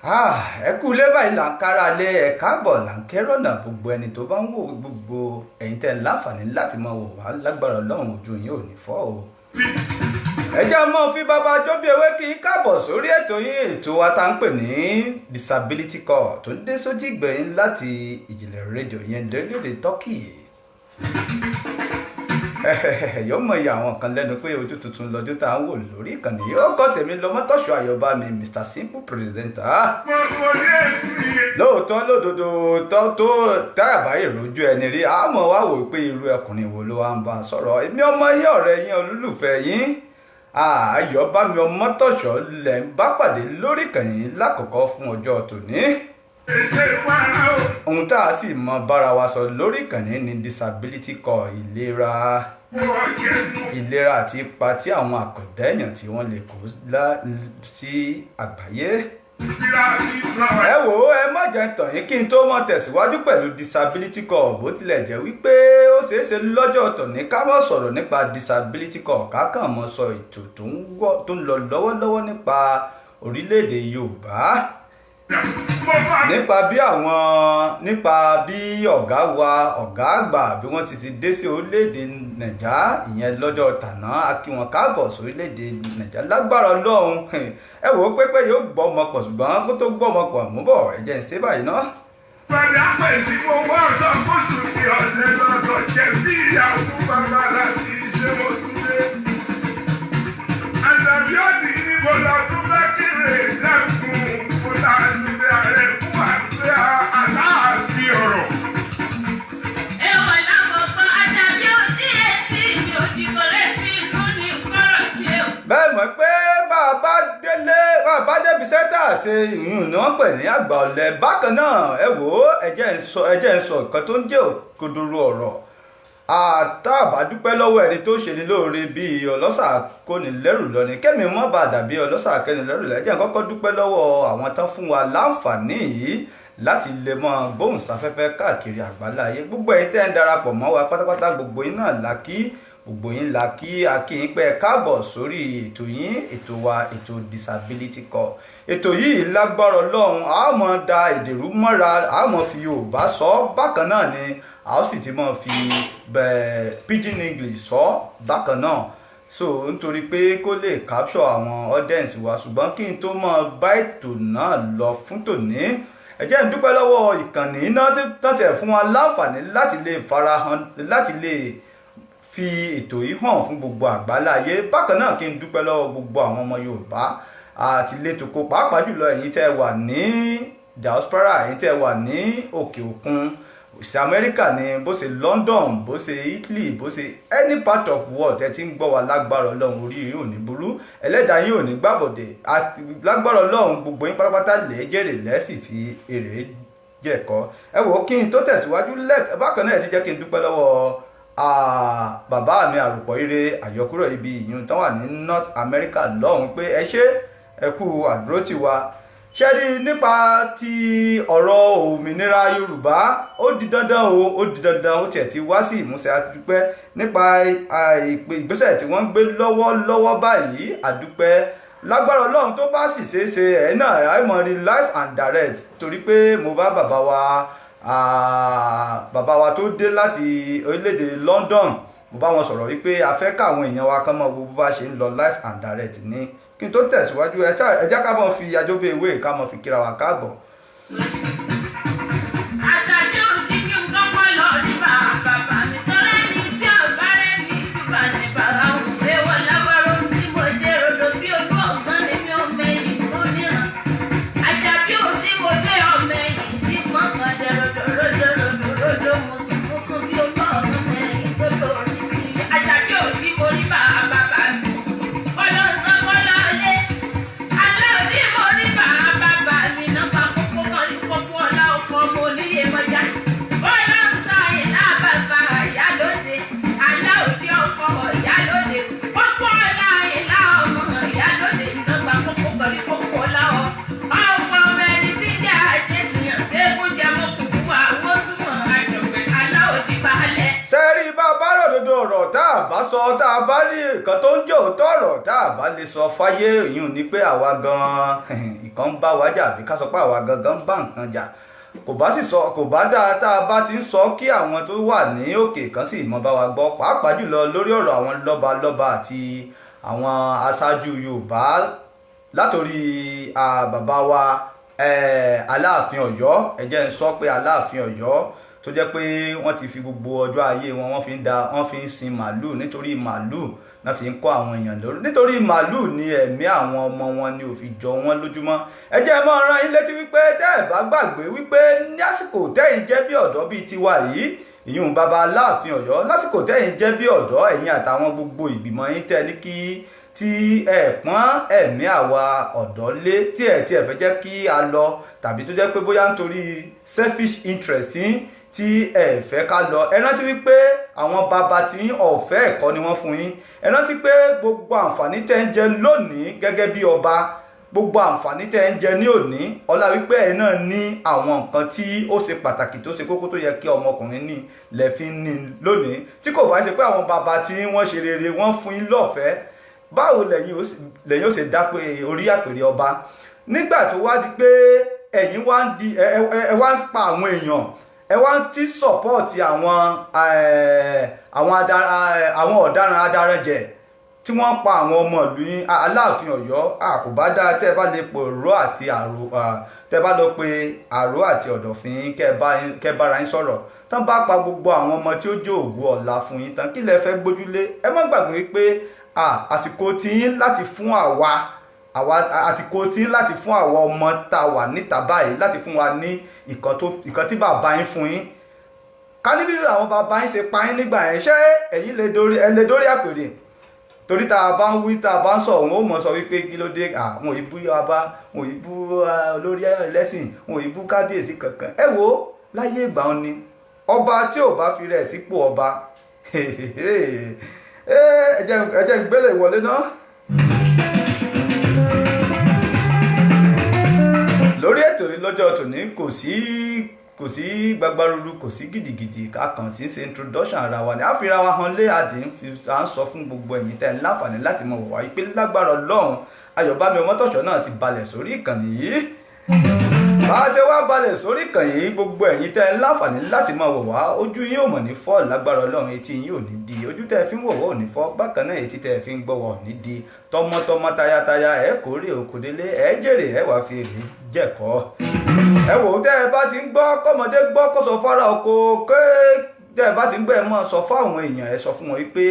ẹ kú ilé báyìí là ń kára lé ẹ káàbọ̀ là ń kẹ́rọ̀nà gbogbo ẹni tó bá ń wò gbogbo ẹ̀yin tẹ́ ń láǹfààní láti máa wò wá lágbára Ọlọ́run ojú yín ò ní fọ́ o. ẹ jẹ́ mọ́ fi bàbá jóbi ewé kí n káàbọ̀ sórí ètò yín ètò wa tá ń pè ní disability call tó ń dé sójú ìgbẹ̀yìn láti Ijinle rédíò yẹn lórílẹ̀-èdè Turkey. yóò mọ iye àwọn kan lẹ́nu pé ojú tuntun lọ́jọ́ tá à ń wò lórí ìkànnì yóò kọ́ tèmi lọ́mọ́tọ́ṣọ́ àyọ̀bá mi Mr Simple Presenter. lóòótọ́ lódodo tó táràbá ìrojú ẹni rí àmọ́ wá wò pé irú ọkùnrin wo ló wá ń bá a sọ̀rọ̀ èmi ọmọ yín ọ̀rẹ́ yín olólùfẹ́ yín àyọ̀bá mi ọmọ́tọ́ṣọ́ lẹ̀ ń bá pàdé lórí ìkànnì lákọ̀ọ́kọ́ fún ọjọ́ tòní. ohun tá a sì mọ bára wa sọ lórí ìkànnì ní disability call ìlera àti ipa tí àwọn àkàndá èèyàn tí wọ́n lè kó sí àgbáyé. ẹ wò ó ẹ má jẹ́ tàn yín kí n tó mọ̀ tẹ̀síwájú pẹ̀lú disability call bó tilẹ̀ jẹ́ wípé ó ṣeéṣe lọ́jọ́ tòní ká mọ̀ sọ̀rọ̀ nípa disability call ká kàn mọ̀ sọ ètò tó ń lọ lọ́wọ́lọ́wọ́ nípa orílẹ̀-èdè Yorùbá nípa bí ọ̀gá àgbà bí wọ́n ti dé sí orílẹ̀-èdè Nàìjà ìyẹn lọ́jọ́ tàná a kí wọn káàbọ̀ sí orílẹ̀-èdè Nàìjà lágbára Ọlọ́run ẹ wò ó pé yóò gbọ́ ọmọ pọ̀ ṣùgbọ́n kó tó gbọ́ ọmọ pọ̀ mú bọ̀ ẹ jẹ́ ń ṣe báyìí ná. pẹ̀lú àpèsè mo wá ọ̀sán kóòtù ní ọ̀dẹ lọ́sọ̀ jẹ́ bí ìyàwó bàbá láti ṣe mo tún dé. àṣàbí ọ̀dì ní mo lọ tún fẹ́ kéré lẹ́kùn mo là ń lé ààrẹ fún àgbẹ̀ aláàfin ọ̀rọ̀. ẹ̀wọ̀n lákòókò àṣàbí ọ̀dì etí mi ò di kọ́lé tí inú ní kọ́rọ̀ sí ẹ̀. bẹ́ẹ̀ mọ̀ pé bàbá débi sẹ́tà ṣe ìhun ni wọ́n pè ní àgbà ọ̀lẹ bákan náà ẹ wò ó ẹ jẹ́ ń sọ nǹkan tó ń jẹ́ òkodoro ọ̀rọ̀ àtàbà dúpẹ́ lọ́wọ́ ẹni tó ṣe ní lóore bíi ọlọ́ṣà kóni lẹ́rù lọ́ni kẹ́mi mọ́ bá dàbí ọlọ́ṣà kẹ́ni lẹ́rù lẹ́jẹ̀ kọ́kọ́ dúpẹ́ lọ́wọ́ àwọn tán fún wa láǹfààní yìí láti lè mọ gbóhùnsáfẹ́fẹ́ káàkiri àgbáláyé gbogbo ẹ̀yin tẹ́ ń darapọ̀ mọ́ wa pátápátá gbogbo yín náà la kí akíyín pé káàbọ̀ sórí ètò yín ètò wa ètò disability call ètò yìí lágbára Ọlọ́run a ó mọ da èdè rú mọ́ra a ó mọ fi Yorùbá sọ bákan náà ni a ó sì ti mọ fi pidgin English sọ bákan náà so nítorí pé kó lè capture àwọn audience wa ṣùgbọ́n kí n tó mọ bá ètò náà lọ fún tòní ẹ jẹ́ n dúpẹ́ lọ́wọ́ ìkànnì iná tó tẹ̀ fún wa láǹfààní láti lè farahàn láti lè fi ètò yìí hàn fún gbogbo àgbáláyé bákan náà kí n dúpẹ́ lọ́wọ́ gbogbo àwọn ọmọ Yorùbá àti létòkó pàápàá jùlọ ẹ̀yin tẹ́ wà ní diaspora ẹ̀yin tẹ́ wà ní òkè òkun sí Amẹ́ríkà ní bó ṣe London bó ṣe Italy bó ṣe any part of world ẹ ti ń gbọ́ wa lágbára Ọlọ́run orí yìí ò ní burú ẹlẹ́dàá yìí ò ní gbàbọ̀dẹ̀ lágbára Ọlọ́run gbogbo yín pátápátá lè jèrè lẹ́sì fi èrè jẹ̀kọ́ ẹ wò ó kí n tó tẹ̀síwájú bákan náà ẹ ti jẹ́ kí n dúpẹ́ lọ́wọ́ bàbá mi àròpọ̀ ire àyọkúrò ibi ìyún tán wà ní North America lọ́hùn pé ẹ ṣé ẹ kú àdúró tì wá ṣe rí nípa ti ọ̀rọ̀ òmìnira Yorùbá ó di dandan ó tiẹ̀ ti wá sí ìmúṣẹ àdúpẹ́ nípa ìgbésẹ̀ tí wọ́n ń gbé lọ́wọ́lọ́wọ́ báyìí àdúpẹ́ lágbára Ọlọ́run tó bá sì ṣeé ṣe ẹ̀ náà àìmọ̀ rí live and direct torí pé mo bá bàbá wa tó dé láti orílẹ̀-èdè London mo bá wọn sọ̀rọ̀ wípé a fẹ́ káwọn èèyàn wa kán mọ gbogbo bá ṣe ń lọ live and direct ní kí n tó tẹ̀síwájú ẹ jẹ́ ká mọ̀ fi ajóbe ìwé ká mọ̀ fi kíra wa káàbọ̀. àṣàbí ọ̀dì kí n kọ́kọ́ lọ rí bàbá mi tọ́lá ní tí ọ̀bá rẹ̀ ní ìtura ní bàbá òun fẹ́ wọ lábárò tí mo dé rodò bí ojú ọ̀gbọ́n ni mi ò mẹ́yìn tó níran àṣàbí ọ̀dì mo dé ọ̀mẹ́yìn tí gbọ̀ngàn dẹ rodò mùsùlùmùsùn bí ojú ọ̀gbọ́n mẹ́yìn tó lórí sí àṣàbí ọ̀dì mo rí bàbá mi ọlọ́sàn kọ́lọ́lé alẹ́ òdì mo rí bàbá mi náà pa kókó kan ní kókó tá a bá sọ tá a bá rí nǹkan tó ń jẹ́ òótọ́ ọ̀rọ̀ tá a bá lè sọ fáyé ìyún ni pé àwa gan-an ìkan ń bá wa jà àbí ká sọ pé àwa gangan ń bá nǹkan jà kò bá sì sọ kò bá dáa tá a bá ti ń sọ kí àwọn tó wà ní òkè kan sì mọ bá wa gbọ́ pàápàá jùlọ lórí ọ̀rọ̀ àwọn lọ́balọ́ba àti àwọn aṣáájú Yorùbá látòrí bàbá wa Aláàfin Ọ̀yọ́ ẹ jẹ́ n sọ pé Aláàfin Ọ̀yọ́ tó jẹ́ pé wọ́n ti fi gbogbo ọjọ́ ayé wọn wọ́n fi ń sin màálù nítorí màálù náà fi ń kọ́ àwọn èèyàn lórí nítorí màálù ni ẹ̀mí àwọn ọmọ wọn ni ò fi jọ wọ́n lójúmọ́ ẹ jẹ́ mọ́ rán yín létí wípé tẹ́ ẹ̀ bá gbàgbé wípé ní àsìkò tẹ́yìn jẹ́ bí ọ̀dọ́ bíi tiwa yìí ìyún bàbá Aláàfin Ọ̀yọ́ lásìkò tẹ́yìn jẹ́ bí ọ̀dọ́ ẹ̀yin àtàwọn gbogbo ìgbìmọ̀ yín tẹ́ ní kí tí ẹ pọ́n ẹ̀mí àwa ọ̀dọ́ lé tí ẹ fẹ́ jẹ́ kí a lọ tàbí tó jẹ́ pé bóyá nítorí selfish interest tí ẹ fẹ́ ká lọ ẹ rántí wípé àwọn bàbá tí ọ̀fẹ́ ẹ̀kọ́ ni wọ́n fún yín ẹ rántí pé gbogbo àǹfààní tẹ́ ń jẹ lónìí gẹ́gẹ́ bí ọba gbogbo àǹfààní tẹ́ ń jẹ ní òní ọlá wípé ẹ náà ní àwọn nǹkan tí ó ṣe pàtàkì tó ṣe kókó tó yẹ kí ọmọkùnrin ní lẹ́fí ní lónìí tí kò bá ṣe pé àwọn bàbá tí wọ́n ṣe rere wọ́n fún yín lọ́fẹ̀ẹ́ báwo lẹ́yìn ó ṣe dá pé orí àpèrè ọba nígbà tó wá di pé ẹ̀yin wá ń di ẹ wá ń pa àwọn èèyàn ẹ wá ń tí sọ̀pọ̀tì àwọn ọ̀daràn adarànjẹ tí wọ́n pa àwọn ọmọ ìlú yín Aláàfin Ọ̀yọ́ àkùbá dáa tẹ́ ẹ bá lè pò ró àti àrò tẹ́ ẹ bá lọ pé àrò àti ọ̀dọ̀fín kẹ́ bára yín sọ̀rọ̀ tán bá pa gbogbo àwọn ọmọ tí ó jó ògo ọ̀la fún yín tán kí lẹ fẹ́ gbójúlé ẹ má gbàgbé wípé àsìkò tí yín láti fún àsìkò tí yín láti fún àwa ọmọ tá a wà níta báyìí láti fún wa ní ìkan tí bàbá yín fún yín ká ní bí àwọn bàbá yín ṣe pa yín nígbà yẹn ṣé ẹ̀yin lè dórí àpèrè torí tá a bá ń wí tá a bá ń sọ òun ó mọ̀ sọ wípé kí ló dé àwọn ìbú ọba wọn ìbú olórí ẹlẹ́sìn wọn ìbú kábíyèsí kankan ẹ wo láyé ìgbà wọn ni ọba tí ò bá fi rẹ̀ sípò ọba ẹ jẹ́ gbélé ìwọlé náà. lórí ètò yìí lọ́jọ́ tòní kò sí gbagbaruru kò sí gidigidi kàkàn sí ṣe introduction ara wa ni a fi ra wa hàn lé àdín à ń sọ fún gbogbo ẹ̀yin tẹ́ ń láǹfààní láti mọ̀ wá pé lágbára Ọlọ́run Ayọ̀bámi Ọmọ́tọ̀ṣọ́ náà ti balẹ̀ sórí ìkànnì yìí bá a ṣe wá balẹ̀ sórí ìkànnì yìí gbogbo ẹ̀yin tẹ́ ń láǹfààní láti mọ̀ wá ojú yín ò mọ̀ ní fọ́ lágbára Ọlọ́run etí yín ò ní di ojú tẹ́ fi ń wò wá ò ní fọ́ bákan náà etí tẹ́ fi ń gbọ́ wá ò ní di tọmọtọmọ tayataya ẹ kórè òkòdélé ẹ jèrè ẹ wá fi èrè jẹ̀kọ́ ẹ wò tẹ́ ẹ bá ti ń gbọ́ kọ́mọdé gbọ́ kó sọ fara oko tẹ́ ẹ bá ti ń gbọ́ ẹ mọ́ sọ fáwọn èèyàn ẹ sọ fún wọn wípé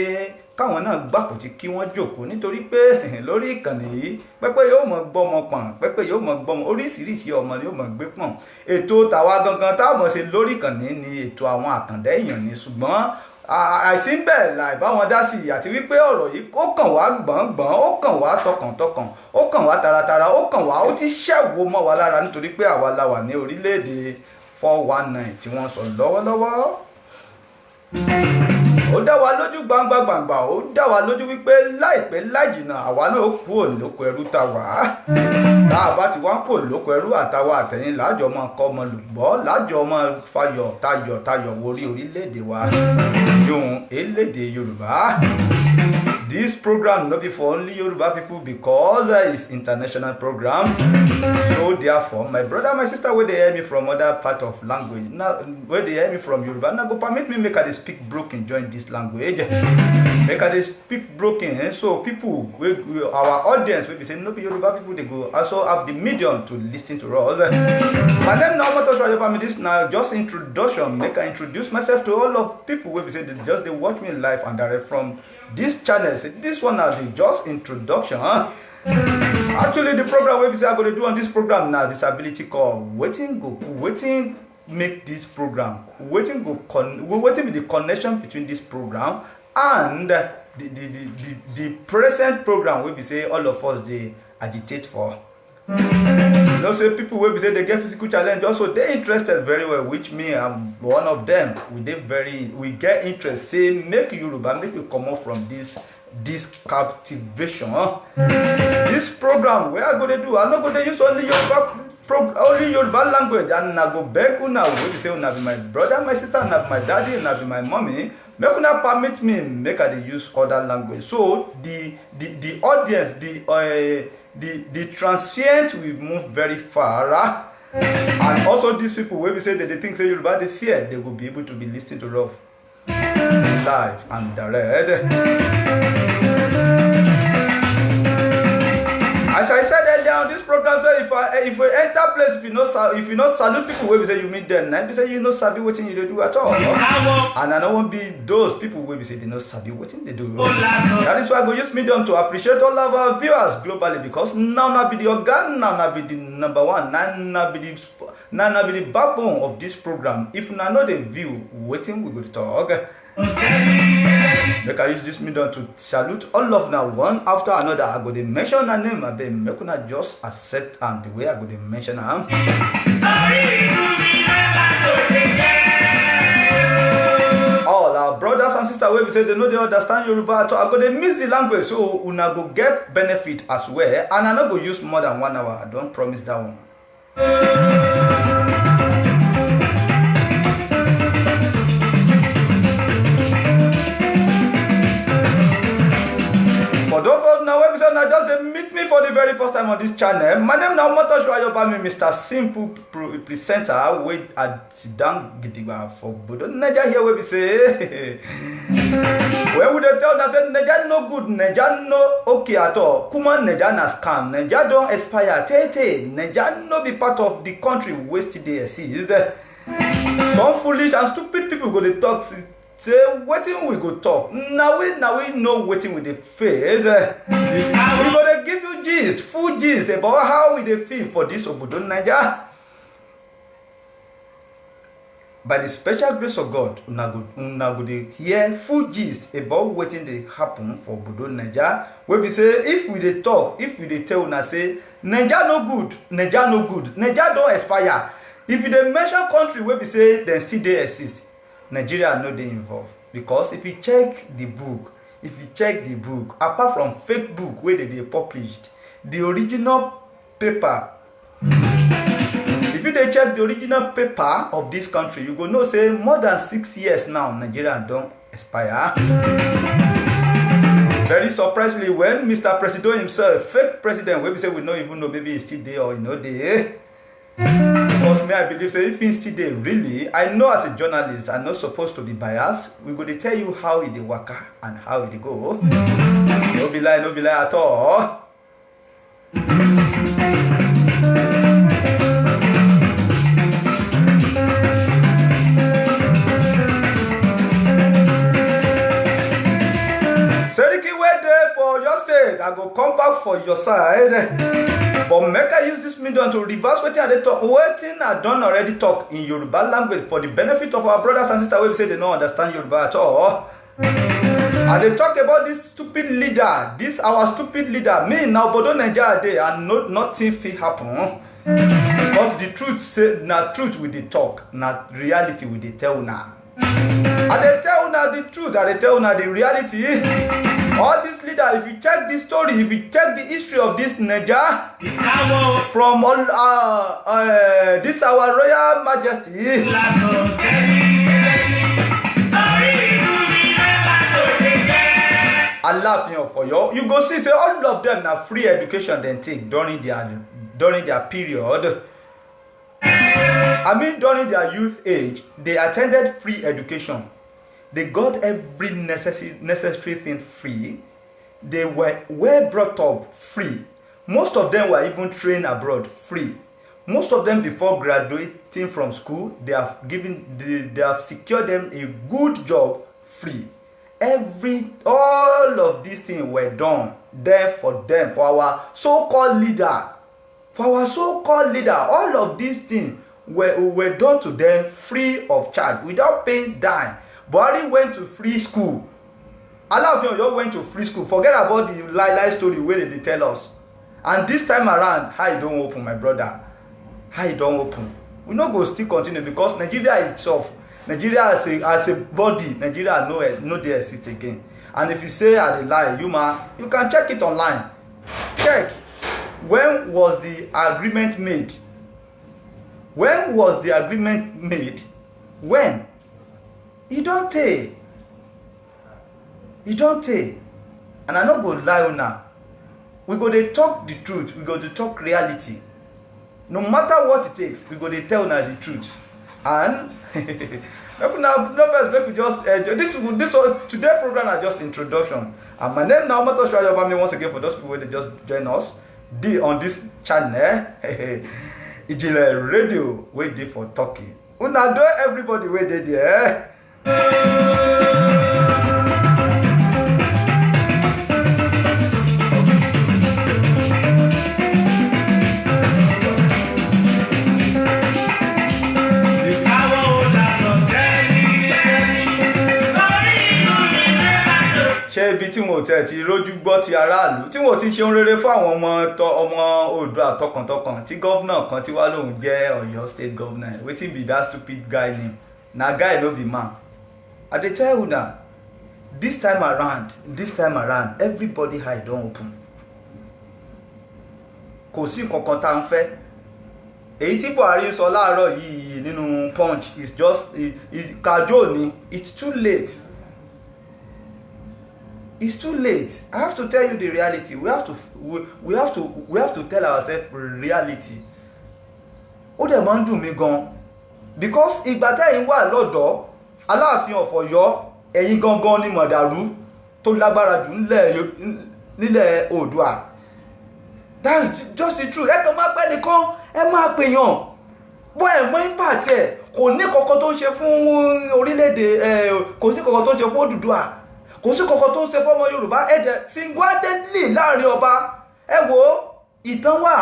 káwọn náà gbàkó tí kí wọ́n jókòó nítorí pé lórí ìkànnì yìí pẹ́pẹ́ yóò mọ̀ gbọ́mọ pọ̀n pẹ́pẹ́ yóò mọ̀ gbọ́mọ oríṣiríṣi ọmọ yóò mọ̀ gbé pọ̀n ètò tàwa gangan táwọn ṣe lórí ìkànnì ni ètò àwọn àkàndá èèyàn ni ṣùgbọ́n àìsí bẹ́ẹ̀ láì bá wọn dá sí i àti wípé ọ̀rọ̀ yìí ó kàn wá gbọ̀ngbọ̀n ó kàn wá tọkàntọkàn ó kàn wá taratara ó kàn wá ó ti ṣẹ̀wò mọ́ wa lára nítorí pé àwa la wà ní orílẹ̀-èdè 419 tí wọ́n sọ lọ́wọ́lọ́wọ́ ó dá wa lójú gbangba ó dá wa lójú wípé láìpẹ́ láìjìnà àwa náà kú òlóko ẹrú tá wà á tá a bá ti wá kú òlóko ẹrú àtàwọn àtẹ̀yìn láàjọ ọmọ kọ́ ọmọ lùgbọ́ láàjọ ọmọ fayọ̀ tayọ̀ worí orílẹ̀-èdè wa yóò elédè Yorùbá. This program not be for only Yoruba people because it's international program. So therefore, my brother, my sister, where they hear me from other part of language, now where they hear me from Yoruba, now go permit me make I speak broken join this language. Make I speak broken, so people, our audience will be saying no be Yoruba people, they go also have the medium to listen to us. My name now, Ayọ̀bámi, this now just introduction. Make I introduce myself to all of people will be saying they watch me live and direct from this channel. So this one now the just introduction, huh? Actually, the program we say I'm going to do on this program now, disability call. Waiting make this program. Waiting be the connection between this program and the present program we be say all of us they agitate for. You know, say people will be say they get physical challenge also they interested very well, which me I'm one of them. We get interest. Say make Yoruba, make you come out from this captivation. Huh? This program we are going to do, I'm not going to use only Yoruba only Yoruba language, and I go beg una wey be say una be my brother, my sister, una be my daddy, una be my mommy. Make una permit me make I dey use other language. So the audience, the transient will move very far. And also these people wey be say they think say Yoruba dey fear, they will be able to be listening to Rough live and direct. As I said earlier on this program, so if we enter place, if you not salute people, wey be say you meet them, na be say you no sabi wetin you dey do at all. And I no wan be those people wey be say they no sabi wetin they do. That is why I go use medium to appreciate all of our viewers globally, because now na be the organ, now na be the number one, now na be the backbone of this program. If una no dey view wetin we go talk. Make I use this medium to salute all of now one after another. I go to mention a name, I beg make una just accept and the way I go to mention them. All our brothers and sisters wey be say they know they understand Yoruba at all. I go to miss the language, so una go get benefit as well. And I no go use more than 1 hour. I don't promise that one. For those of now episode now just meet me for the very first time on this channel. My name now Motoshwa Yoba, me Mr. Simple Presenter. Wait at sit down gidigba for Bodo Naija here where we say where would they tell that say Naija no good, Naija no okay at all. Kuma Naija na scam, Naija don't expire. Tete Naija no be part of the country wasted they exist. Some foolish and stupid people go to talk. Say wetin we go talk. Now we know wetin we dey face. We go to give you gist, full gist about how we dey feel for this Obodo Naija. By the special grace of God, una go dey hear full gist about wetin dey happen for Obodo Naija. Wey be say if we dey talk, if we dey tell una say Naija no good, Naija no good, Naija don expire. If you dey mention country wey be say dem still dey exist, Nigeria no dey involved, because if you check the book, apart from fake book where they published, the original paper, if you dey check the original paper of this country, you go know say more than 6 years now Nigeria don expire. Very surprisingly, when Mr. President himself, fake president, wey be say we no even know maybe he still there or he no there. Because me, I believe so. If he still there, really, I know as a journalist, I'm not supposed to be biased. We go to tell you how it waka and how it go. No be lie at all. Seriki wey dey for your state, I go come back for your side. But make I use this medium to reverse wetin I dey talk, wetin I don already talk in Yoruba language for the benefit of our brothers and sisters wey say they don't understand Yoruba at all. And they talk about this stupid leader, this our stupid leader. Me now Obodo Naija dey and nothing fit happen. Because the truth say na truth we dey talk, na reality we dey tell una. And they tell una the truth, and they tell una the reality. All this leader, if you check this story, if you check the history of this Naija, from all this our Royal Majesty, Allah for you go see say all of them na free education they take during their period. I mean during their youth age, they attended free education. They got every necessary thing free. They were well brought up free. Most of them were even trained abroad free. Most of them before graduating from school, they have secured them a good job free. All of these things were done there for them, for our so-called leader. All of these things were done to them free of charge, without paying dime. Buhari went to free school. Alaafin Oyo went to free school. Forget about the lie story where they tell us. And this time around, how it don't open, my brother? How it don't open? We no go still continue, because Nigeria itself, Nigeria as a body, Nigeria no dey exist again. And if you say I dey lie, you can check it online. Check when was the agreement made When was the agreement made? When? E don tey. E don tey. And I no go lie una. We go dey talk the truth, we go dey talk reality. No matter what it takes, we go dey tell una the truth. And make we just this one, today program na just introduction. And my name na Omoto Shoyobami once again for those people wey dey just join us on this channel. Ijinle radio wey dey for Turkey. Una do everybody wey dey there. Ṣé ibi tí wọn ò tẹ̀ ti rójú gbọ́ ti aráàlú tí wọn ò ti ṣe ohun rere fún àwọn ọmọ Oòduà tọkàntọkàn tí gọ́vnà kan tí wá lóun jẹ́ Ọ̀yọ́ state governor wetin be that stupid guy name na guy no be man. I dey tell una this time around everybody eye don open. Kò sí nǹkankan tá ń fẹ́. Èyí tí Buhari sọ láàárọ̀ yìí nínú Punch is just kájò ni. It's too late. It's too late. I have to tell you the reality. We have to tell ourselves reality. Ó dẹ̀ máa ń dùn mí gan because ìgbà tẹ́yin wà lọ́dọ̀ Aláàfin of Ọ̀yọ́ ẹ̀yin gangan ni mọ̀dàrú tó lágbára jù nílẹ̀ Oòduà. That's just the truth. Ẹ kàn máa pẹ́ nìkan ẹ máa pèèyàn bó ẹ̀ mọ́ impact ẹ̀ kò ní kankan tó ń ṣe fún orílẹ̀-èdè kò sí kankan tó ń ṣe fún Odùduwà. Kò sí kankan tó ń ṣe fọ́mọ Yorùbá ẹ̀jẹ̀ single-handedly láàrin ọba ẹ wo ìtàn wà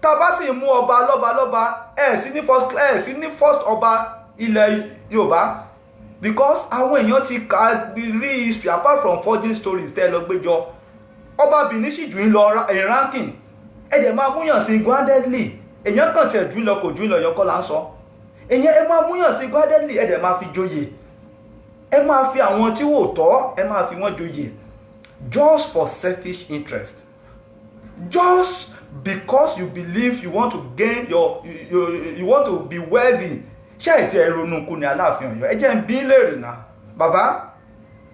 tá a bá sì mú ọba lọ́ba ẹ̀ sí ní first ọba ilẹ̀ Yorùbá because àwọn èèyàn ti rí history apart from forging stories tẹ́ lọ gbéjọ ọba Benin sì jù ń lọ in ranking ẹ̀jẹ̀ máa múyàn single-handedly èèyàn kàn tẹ̀ jù ń lọ kò jù ń lọ èèyàn kọ́ là ń sọ èèyàn ẹ máa múyàn single-handedly ẹ̀jẹ̀ máa fi joyè ẹ máa fi àwọn tí wò tọ́ ẹ máa fi wọ́n joyè just for selfish interest, just because you believe you want to gain you want to be wealthy. Ṣé ìtì ẹ̀rọnú kù ní Aláàfin Ọ̀yọ́ ẹ jẹ́ ń bí léèrè náà bàbá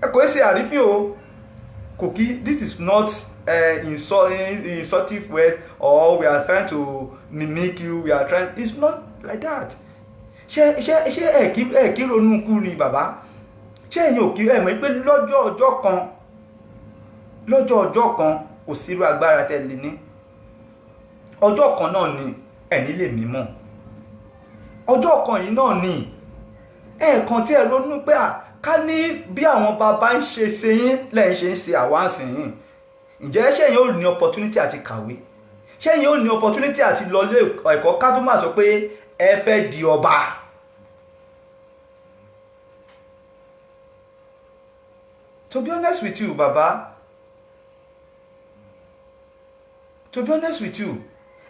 ẹ kò ṣe àrífín o kò kí this is not insultive word or we are trying to mimic you, we are trying, it's not like that. ṣé ẹ kí ronú kù ní bàbá ṣé ẹ̀yin ò kí ẹ mọ̀ pé lọ́jọ́ ọjọ́ kan kò sírú agbára tẹ́lẹ̀ ní ọjọ́ kan náà ni ẹ̀ní lè mímọ́ ọjọ́ kan yìí náà ni ẹ̀ẹ̀kan tí ẹ ronú pé ká ní bí àwọn bàbá ń ṣe ṣe yín lẹ́yìn ṣe ń ṣe àwáǹsìn yín ǹjẹ́ ṣé ẹ̀yin ò ní opportunity àti kàwé ṣé ẹ̀yin ò ní opportunity àti lọ ilé ẹ̀kọ́ ká tó máa sọ pé ẹ fẹ́ di ọba. To be honest with you, Baba, to be honest with you,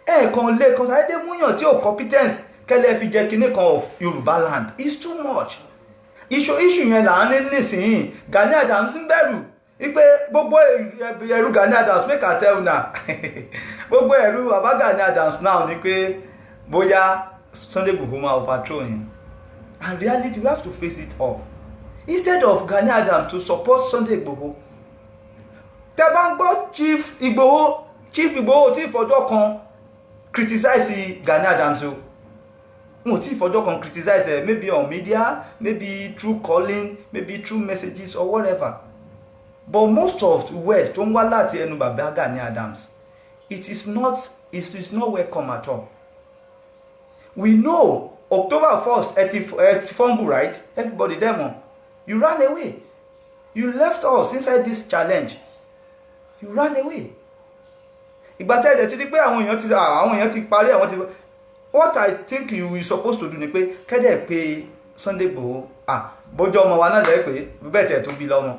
kan lè kan sáré dé múyàn tí ò competence kẹ́lẹ́ fi jẹ́ kinní kan of Yorùbá land is too much. Issue yẹn là ń ní nísìnyí Gani Adams ń bẹ̀rù wípé gbogbo ẹ̀rù Gani Adams make I tell una gbogbo ẹ̀rù bàbá Gani Adams now ni pé bóyá Sunday Igboho máa overthrow yẹn, and reality we have to face it all. Instead of Gani Adams to support Sunday Igboho, tẹ́ bá ń gbọ́ Chief Igboho tí ìfọjọ́ kan criticize Gani Adams o mo tí ìfọjọ́ kan criticize maybe on media, maybe through calling, maybe through messages or whatever, but most of the words tó ń wá láti ẹnu bàbá Gani Adams it is not welcome at all. We know October 1st fumble, right? Everybody demo. You ran away. You left us inside this challenge. You ran away. Ìgbà tẹ́ ẹ̀ ti rí pé àwọn èèyàn ti parí what I think you supposed to do ni pé kẹ́dẹ̀ pé Sunday Igboho bójú ọmọ wa náà lẹ́ pé bẹ́ẹ̀ tẹ̀ tó bí lọ́mọ.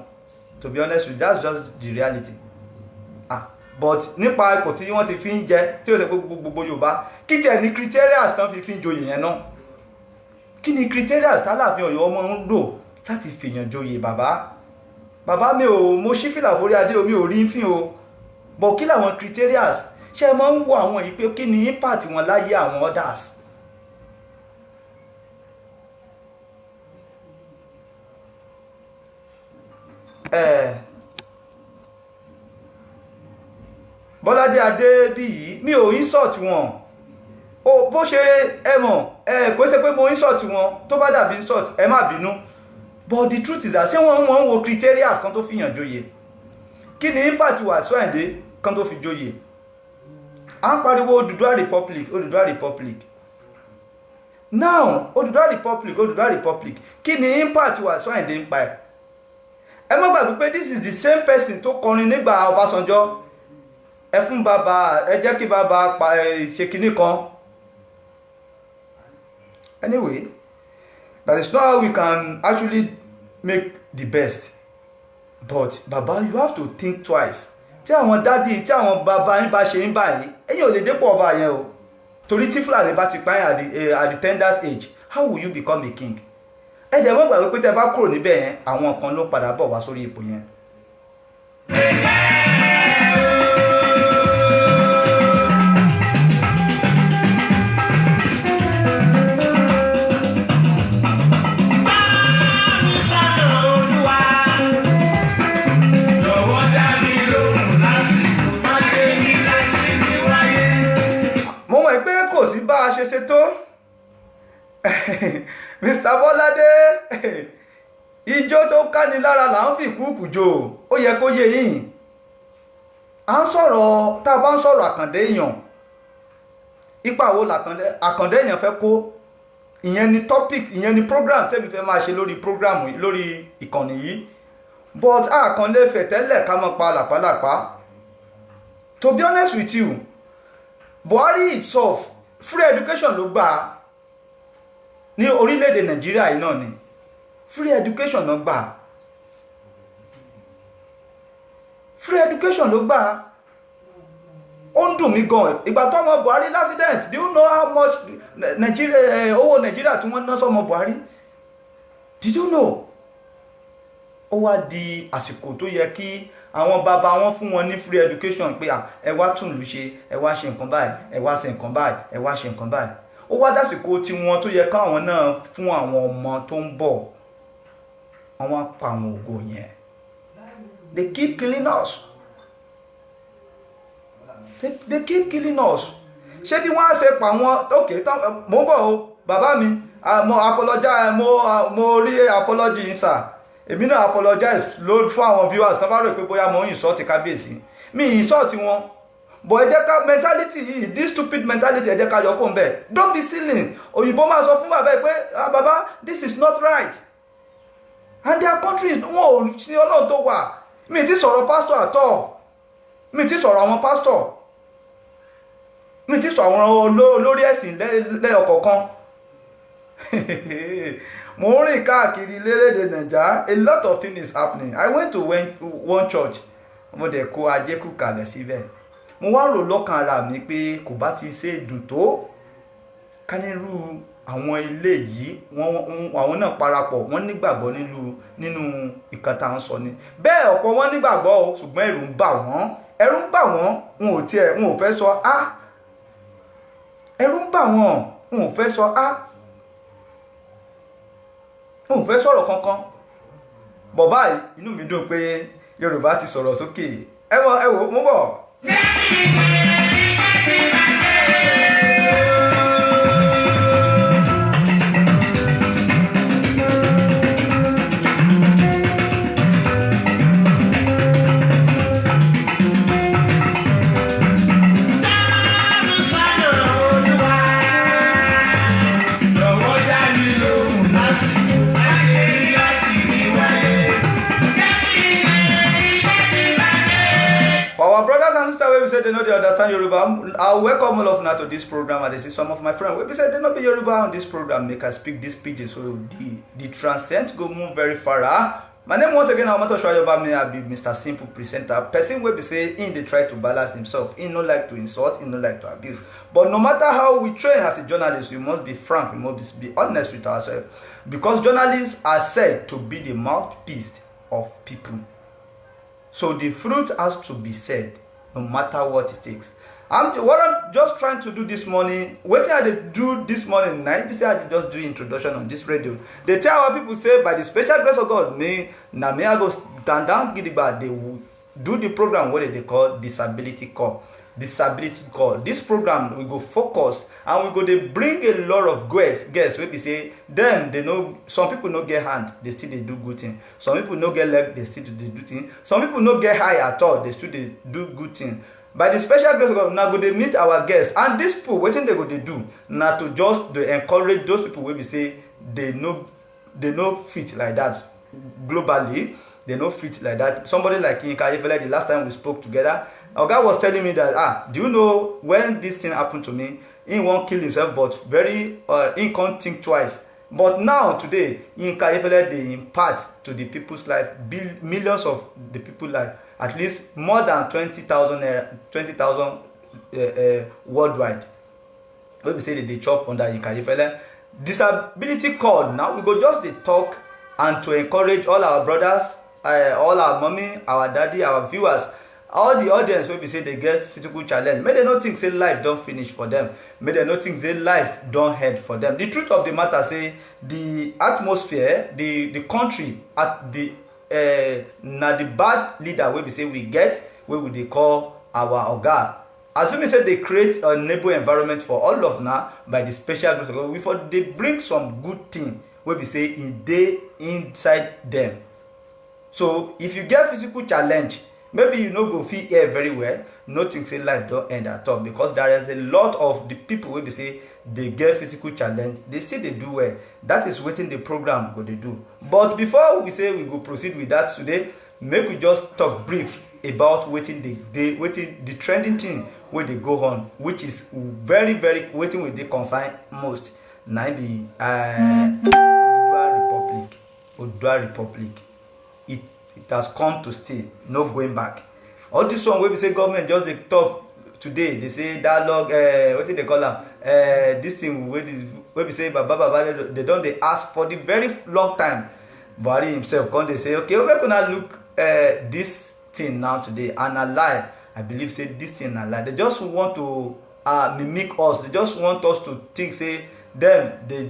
To be honest with you, that's just the reality. But nípa ipò tí wọ́n ti fi ń jẹ tí ó ṣe gbogbo Yorùbá kí tiẹ̀ ní criteria tán fi ń joyè yẹn náà. Kí ni criteria t'Aláàfin Ọ̀yọ́ ọmọ ń lò láti fèèyàn joyè bàbá mi ò mo ṣí fìlà forí adé omi ò rí ń fín o, but kí làwọn criterias ṣe máa ń wo àwọn yìí pé kí ni impact wọn láyé àwọn others. Bọ́ládé Adébíyì mi ò insult wọn o bó ṣe ẹ mọ̀ kò ṣe pé mo insult wọn tó bá dàbí insult ẹ má bínú but the truth is that ṣé wọ́n ń wo criteria kan tó fi yàn joyè kí ni impact Wasiu Ayinde kan tó fi joyè à ń pariwo Odùduwà republic now Odùduwà republic kí ni impact Wasiu Ayinde ń pa ẹ má gbàgbé pé this is the same person tó kọrin nígbà Ọbásanjọ́ ẹ fún bàbá ẹ jẹ́ kí bàbá ṣe kinní kan anyway that is not how we can actually make the best but baba you have to think twice tí àwọn dádì tí àwọn bàbá yín bá ṣe ń báyìí ẹ̀yin ò lè dépò ọba yẹn o torí tí Fúlàní bá ti pààyàn at the tender's age how will you become a king ẹ jẹ́ mọ́ gbàgbé pé tẹ́ bá kúrò níbẹ̀ yẹn àwọn kan ló padà bọ̀ wá sórí ipò yẹn. ṣe tó Mr. Bọ́ládé ijó tó káni lára là ń fi kúùkù jò ó yẹ kó yé yín à ń sọ̀rọ̀ tá a bá ń sọ̀rọ̀ àkàndé èèyàn ipa wo àkàndé èèyàn fẹ́ kó ìyẹn ni topic ìyẹn ni program tẹ́mi fẹ́ máa ṣe lórí program lórí ìkànnì yìí but àkànlé fẹ̀tẹ́lẹ̀ ká mọ́ pa làpálàpá to be honest with you Buhari itself free education ló gbà ní orílẹ̀-èdè Nàìjíríà yìí náà ni free education ló gbà free education ló gbà ó ń dùn mí gan ìgbà tó ọmọ Buhari l'accident do you know how much Nigeria owó Nàìjíríà tí wọ́n ná sọ́mọ Buhari did you know ó wá di àsìkò tó yẹ kí àwọn bàbá wọn fún wọn ní free education pé ẹ wá tún ìlú ṣe ẹ wá ṣe nǹkan báyìí ẹ wá ṣe nǹkan báyìí ẹ wá ṣe nǹkan báyìí ó wá dásìkò tí wọn tó yẹ káwọn náà fún àwọn ọmọ tó ń bọ̀ àwọn pa àwọn ògo yẹn they keep killing us they keep killing us ṣé bí wọ́n á ṣe pa wọn ok mo bọ̀ o bàbá mi mo apologize mo rí apology yín sir èmi náà apologize fún àwọn viewers tó bá rò pé bóyá mo ń insult kábíyèsí mi insult wọn but ẹ jẹ́ ká mentality yìí this stupid mentality ẹ jẹ́ ká yọ kó ń bẹ̀ don't be silly òyìnbó máa sọ fún bàbá ẹ pé bàbá this is not right and their country wọn ò sí ọlọ́run tó wà mi ti sọ̀rọ̀ pastor at all mi ti sọ̀rọ̀ àwọn pastor mi ti sọ̀rọ̀ àwọn olórí ẹ̀sìn lẹ́yọ̀kọ̀ọ̀kan mo ń rìn káàkiri lérédè Nàìjíríà a lot of things is happening I went to one church mo dẹ̀ kó ajékù kalẹ̀ síbẹ̀ mo wá rò lọ́kàn ara mi pé kò bá ti ṣe dùn tó ká nírú àwọn ilé yìí àwọn náà parapọ̀ wọ́n nígbàgbọ́ nínú ìkan tá à ń sọ ni bẹ́ẹ̀ ọ̀pọ̀ wọn nígbàgbọ́ o ṣùgbọ́n ẹ̀rù ń bà wọ́n wọn ò fẹ́ sọ ẹ̀rù ń bà wọ́n wọn ò fẹ́ sọ wọn ò fẹ́ sọ̀rọ̀ kankan bọ̀ báyìí inú mi dùn pé Yorùbá ti sọ̀rọ̀ sókè ẹ wò mo bọ̀. We say they know they understand Yoruba. I welcome all of you to this program, and they see some of my friends. We say they know be Yoruba on this program. Make us speak this pidgin, so the transcend go move very far. My name once again, I'm Shoyoba. May I be Mr. Simple Presenter. Person will be say in they try to balance himself. He no like to insult. He no like to abuse. But no matter how we train as a journalist, we must be frank. We must be honest with ourselves, because journalists are said to be the mouthpiece of people. So the fruit has to be said, no matter what it takes. What I'm just trying to do this morning, wetin I dey do this morning na be say I dey just do introduction on this radio. Dey tell our people say by the special grace of God, me I go stand down gidigba dey do the program wey dey call disability call. This program we go focus and we go dey bring a lot of guests wey be say dem dey know. Some people no get hand, they still dey do good thing. Some people no get leg, they still dey do thing. Some people no get eye at all, they still dey do good thing. By the special grace of God, na go dey meet our guests, and these people wetin they go dey do na to just dey encourage those people wey be say they no fit like that globally. They no fit like that. Somebody like Ijinle, the last time we spoke together, Oga was telling me that do you know when this thing happened to me, he won't kill himself, but he can't think twice. But now today Ijinle dey impact to the people's life, millions of the people life, at least more than 20,000 worldwide. Wey be say they chop under Ijinle. Disability call. Now we go just dey talk and to encourage all our brothers, all our mommy, our daddy, our viewers, all the audience wey be say they get physical challenge. May they not think say life don't finish for them. May they not think say life don't end for them. The truth of the matter say the atmosphere, the country at the na the bad leader wey be say we get, wey we dey call our oga. Assuming say they create a neighbor environment for all of now by the special grace of God, before they bring some good thing wey be say e dey inside them. So if you get physical challenge, maybe you no go fit hear very well, no think say life don end at all, because there is a lot of the people wey be say they get physical challenge, they still dey do well. That is wetin the program go dey do. But before we say we go proceed with that today, make we just talk brief about wetin the trending thing wey dey go on, which is very wetin we dey concern most. Na be Oduduwa Republic. It has come to stay, no going back. All this one wey be say government just dey talk today, they say dialogue, wetin they call am, this thing wey be say baba they don dey ask for the very long time. Buhari himself come dey say okay, make una look this thing now today, and a lie. I believe say this thing na lie. They just want to mimic us. They just want us to think say them they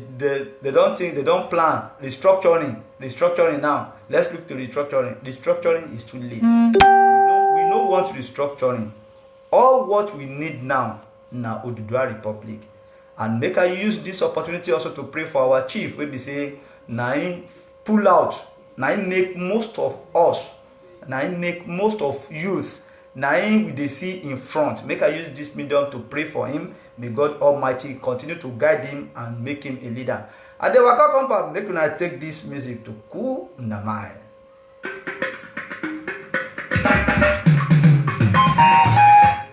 don't think, they don't plan restructuring now. Let's look to restructuring is too late. We no want restructuring. All what we need now na Oduduwa Republic. And make I use this opportunity also to pray for our chief wey be say na him pull out, na him make most of us, na him make most of youth, na him we dey see in front. Make I use this medium to pray for him. May God Almighty continue to guide him and make him a leader. And the waka come back, make una take this music to cool una mind.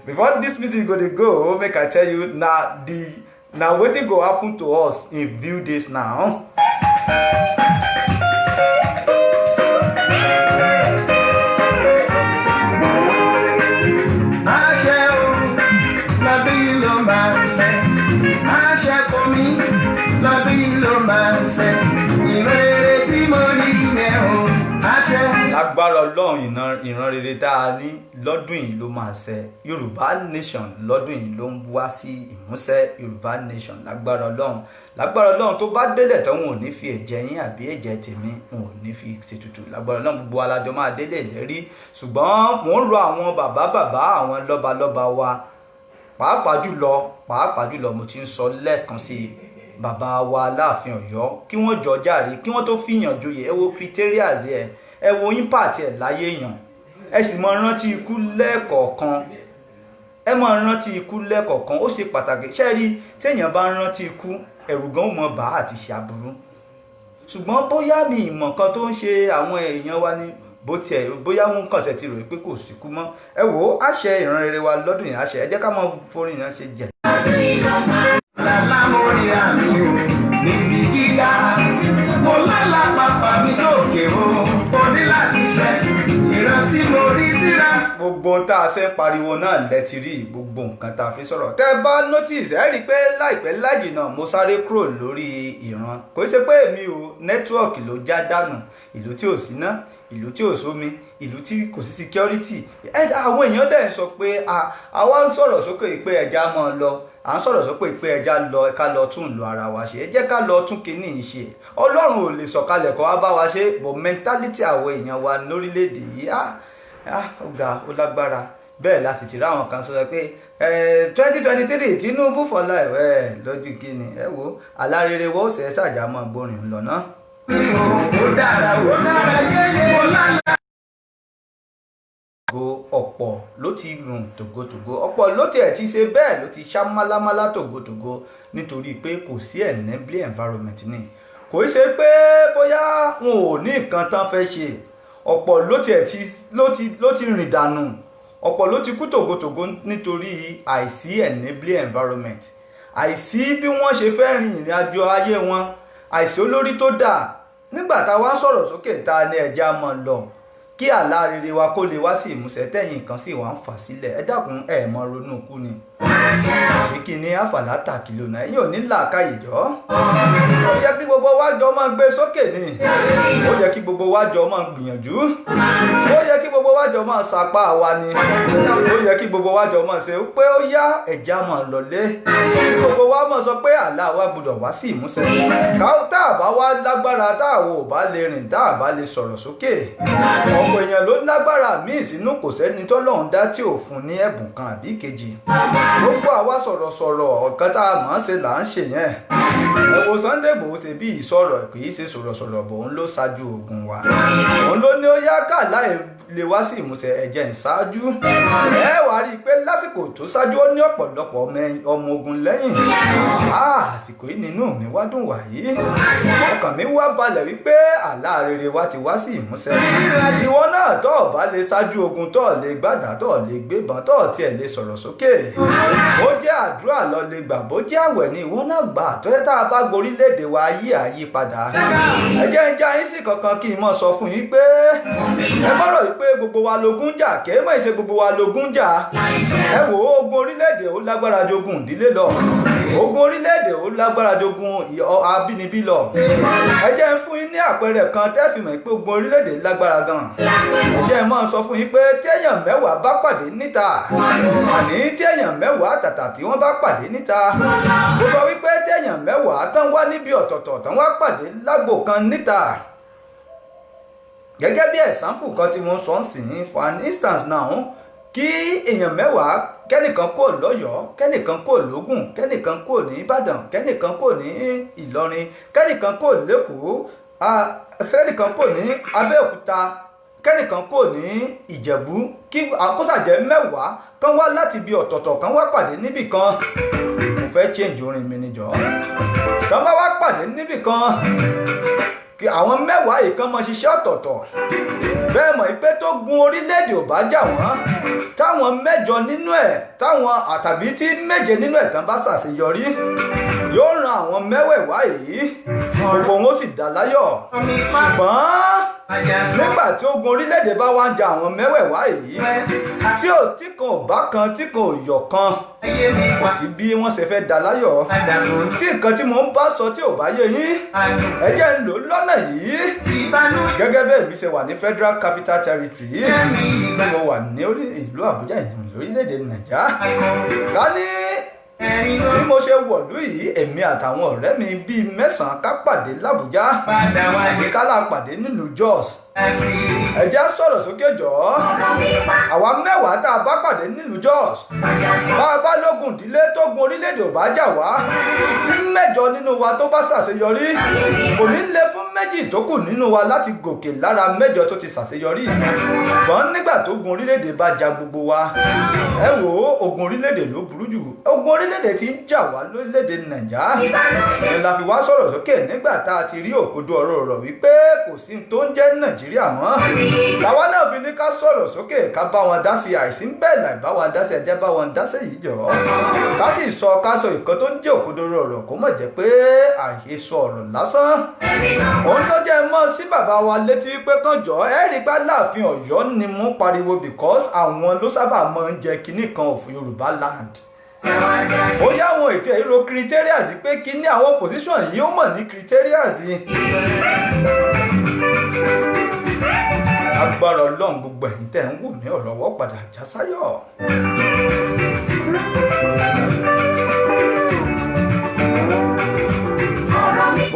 Before this music go dey go, make I tell you now wetin go happen to us in few days now. Lágbára Ọlọ́run ìran rere tá a ní lọ́dún yìí ló máa ṣẹ. Yorùbá nation lọ́dún yìí ló ń wá sí ìmúṣẹ. Yorùbá nation lágbára Ọlọ́run tó bá délẹ̀ tán wọn ò ní fi ẹ̀jẹ̀ yín àbí ẹ̀jẹ̀ tèmi wọn ò ní fi ṣètùtù. Lágbára Ọlọ́run gbogbo alájọ máa délẹ̀ lérí. Ṣùgbọ́n mò ń rọ àwọn bàbá àwọn lọ́balọ́ba wa, pàápàá jùlọ mo ti ń sọ lẹ́ẹ̀kan sí bàbá wa Aláàfin Ọ̀yọ́, kí wọ́n jọ jàre, kí wọ́n tó fìyàn joyè. Ẹ wo criteria ẹ, ẹ wo impact ẹ láyé èèyàn. Ẹ sì mọ rántí ikú lẹ́ẹ̀kọ̀ọ̀kan. Ó ṣe pàtàkì. Ṣé rí téèyàn bá rántí ikú, ẹ̀rù gan mọ bá àti ṣe aburú. Ṣùgbọ́n bóyá mi ìmọ̀ kan tó ń ṣe àwọn èèyàn wa ní bóyá wọn kàn tẹ̀tí rò pé kò síkú mọ́. Ẹ wò ó, àṣẹ ìran rere wa lọ́dún yìí àṣẹ. Ẹ jẹ́ ká mọ forin yẹn ṣe jẹ. Lálámórí àmì o, níbi gíga, mo lálá pàpà mi sókè o, mo ní láti ṣe ìrántí mo rí síra. Gbogbo gbogbo ohun tá a ṣe ń pariwo náà lẹ́tí rí gbogbo nǹkan tá a fi sọ̀rọ̀ tẹ́ bá notice ẹ rí i pé láìpẹ́ lájìnà mo sáré kúrò lórí ìran kò ṣe pé èmi ò nẹ́tíwọ̀kì ló já dànù ìlú tí ò síná ìlú tí ò sómi ìlú tí kò sí security àwọn èèyàn dẹ̀ ń sọ pé àwa ń sọ̀rọ̀ sókè pé ẹja máa lọ à ń sọ̀rọ̀ sókè pé ẹja lọ ká lọ tún ìlú ara wa ṣe ẹ jẹ́ ká lọ tún kinní yìí ṣe ọlọ́run ò lè sọ̀kalẹ̀ kó wá bá wa ṣe bọ̀ mentality àwọn èèyàn wa lórílẹ̀‐èdè yìí ó ga ó lágbára bẹ́ẹ̀ láti ti rí àwọn kan sọ pé 2023 Tinubu for life lójú kíni ẹ wo alárèrè wọ́n ṣe ṣàjàmọ́ gbórin lọ́nà. ó dára yéyé ó lálá. ọ̀pọ̀ ló ti rùn tògótògó ọ̀pọ̀ ló tiẹ̀ ti ṣe bẹ́ẹ̀ ló ti ṣá málámálá tògótògó nítorí pé kò sí enabling environment ni kò ṣe pé bóyá wọn ò ní nǹkan tán fẹ́ ṣe ọ̀pọ̀ ló ti rìn dànù ọ̀pọ̀ ló ti kú tògótògó nítorí àìsí enabling environment àìsí bí wọ́n ṣe fẹ́ rin ìrìn àjò ayé wọn àìsí olórí tó dáa nígbà tá a wá sọ̀rọ̀ sókè ta ni ẹja mọ̀ lọ kí àlá rere wa kó lè wá sí ìmúṣẹ tẹ̀yìn kan sì wá ń fà sílẹ̀ ẹ dákun ẹ mọ ronú kú ni kí ni àfàlátà kìlò náà yóò ní làákàyè jọ ó yẹ kí gbogbo wa jọ máa gbé sókè ni ó yẹ kí gbogbo wa jọ máa gbìyànjú ó yẹ kí gbogbo wa jọ máa sapá wa ni ó yẹ kí gbogbo wa jọ máa ṣe pé ó yá ẹja máa lọlé kí gbogbo wa máa sọ pé àlá wa gbọ́dọ̀ wá sí ìmúṣẹ tá a bá wá lágbára tá a ò bá lè rìn tá a bá lè sọ̀rọ̀ sókè ọ̀pọ̀ èèyàn ló lágbára míì sínú kò sẹ́ni tọ́lọ́run dá tí ò fún ní ẹ̀bùn kan àbí kejì gbogbo àwa sọ̀rọ̀sọ̀rọ̀ ọ̀kan tá a mọ̀ ọ́n ṣe là ń ṣe yẹn ẹ̀wọ̀ Sunday Igboho ṣe bí ìsọ̀rọ̀ kì í ṣe sọ̀rọ̀sọ̀rọ̀ bò ń ló ṣáájú ogun wa òun ló ní ó yá kà láì lè wá sí ìmúṣẹ ẹ̀jẹ̀ ìṣáájú ẹ wàá rí i pé lásìkò tó ṣáájú ó ní ọ̀pọ̀lọpọ̀ ọmọ ogun lẹ́yìn àsìkò yìí nínú mi wá dùn wàyí ọkàn mi wá balẹ̀ wípé àlá rere wa ti wá sí ìmúṣẹ ìwọ náà tó o bá lè ṣáájú ogun tó o lè gbàdá tó o lè gbébọn tó o tiẹ̀ lè sọ̀rọ̀ sókè ó jẹ́ àdúrà lọ lè gbà bó jẹ́ àwẹ̀ ni ìwọ náà gbà tó yẹ tá a bá gborílẹ̀-èdè wa yí àyípadà ẹ jẹ́ ń já yín sí kankan kí n mọ̀ sọ fún yín pé ẹ mọ̀rọ̀ pé gbogbo wa lógún jà kéèmọ̀ ìṣe gbogbo wa lógún jà ẹ wò ó ogun orílẹ̀-èdè ó lágbára jogun ìdílé lọ ogun orílẹ̀-èdè ó lágbára jogun abínibí lọ ẹ jẹ́ ń fún yín ní àpẹẹrẹ kan tẹ́ fi mọ̀ pé ogun orílẹ̀-èdè lágbára gan ẹ jẹ́ ń mọ̀ sọ fún yín pé tí èèyàn mẹ́wàá bá pàdé níta àní tí èèyàn mẹ́wàá tàtà tí wọ́n bá pàdé níta ó sọ wípé tí èèyàn mẹ́wàá tán wá níbi ọ̀tọ̀ọ̀tọ̀ tán wá pàdé lágbo kan níta gẹ́gẹ́ bí ẹ̀sánpù kan tí mo sọ ń sìn for an instance now kí èèyàn mẹ́wàá kẹ́nìkan kò lọ́yọ̀ọ́ kẹ́nìkan kò lógùn kẹ́nìkan kò ní ìbàdàn kẹ́nìkan kò ní ìlọrin kẹ́nìkan kò lẹ́kọ̀ọ́ kẹ́nìkan kò ní abẹ́òkúta kẹ́nìkan kò ní ìjẹ̀bú kí àkóṣàjẹ́ mẹ́wàá kan wá láti ibi ọ̀tọ̀ọ̀tọ̀ kan wá pàdé níbì kan mo fẹ́ change orin mi níjọ́ kan bá wá pàdé níbì kan kí àwọn mẹ́wàá yìí kan mọ ṣiṣẹ́ ọ̀tọ̀ọ̀tọ̀ bẹ́ẹ̀ mọ̀ pé tó gun orílẹ̀-èdè ò bá jà wọ́n táwọn mẹ́jọ nínú ẹ̀ táwọn àtàbí tí méje nínú ẹ̀ tán bá ṣàṣeyọrí yóò ran àwọn mẹ́wẹ̀ẹ̀wá yìí gbogbo wọn sì dá láyọ̀ ṣùgbọ́n nígbà tí ogun orílẹ̀-èdè bá wá ń jà àwọn mẹ́wẹ̀ẹ̀wá yìí tí kan ò bá kan tí kan ò yọ̀ kan kò sí bí wọ́n ṣe fẹ́ dá láyọ̀ tí nǹkan tí mò ń bá sọ tí ò bá yé yín ẹ jẹ́ ń lò lọ́nà yìí gẹ́gẹ́ bẹ́ẹ̀ mi ṣe wà ní Federal Capital Territory tí mo wà ní ìlú Àbújá lórílẹ̀-èdè Nàìjíríà ká ní bí mo ṣe wọ̀lú yìí èmi àtàwọn ọ̀rẹ́ mi bíi mẹ́sàn-án ká pàdé l'Àbújá àbí ká là pàdé nílùú Jos ẹ̀já sọ̀rọ̀ sókè jọ àwa mẹ́wàá tá a bá pàdé nílùú Jos bá a bá lógun ìdílé tó gun orílẹ̀-èdè ò bá jà wá tí mẹ́jọ nínú wa tó bá ṣàṣeyọrí kò ní lè fún méjì tó kù nínú wa láti gòkè lára mẹ́jọ tó ti ṣàṣeyọrí ṣùgbọ́n nígbà tó gun orílẹ̀-èdè bá ja gbogbo wa ẹ wò ó ogun orílẹ̀-èdè ló burú jù ogun orílẹ̀-èdè ti ń jà wá lórílẹ̀-èdè Nàìjíríà ni la fi wá sọ̀rọ̀ sókè nígbà tá a ti rí òkodo ọ̀rọ̀ wípé kò sí tó ń jẹ́ Nàìjíríà nàìjíríà mọ́ làwa náà fi ní ká sọ̀rọ̀ sókè ká bá wọn dá sí àìsí ń bẹ́ẹ̀ láì bá wọn dá sí ẹjẹ́ bá wọn dá sí yìí jọ ká sì sọ ìkan tó ń jẹ́ òkodoro ọ̀rọ̀ kó mọ̀ jẹ́ pé àhesọ ọ̀rọ̀ lásán òun ló jẹ́ mọ́ sí bàbá wa létí wípé kàn jọ rí pé láàfin ọ̀yọ́ ni mo pariwo because àwọn ló sábà máa ń jẹ kinní kan of yorùbá land ó yá àwọn ètò ìró criterias pé kinní àwọn position yìí ó mọ̀ ní criterias yìí agbára ọlọ́run gbogbo ẹ̀yin tẹ̀ ń wò mí ọ̀rọ̀ wọ́ padà já sáyọ̀.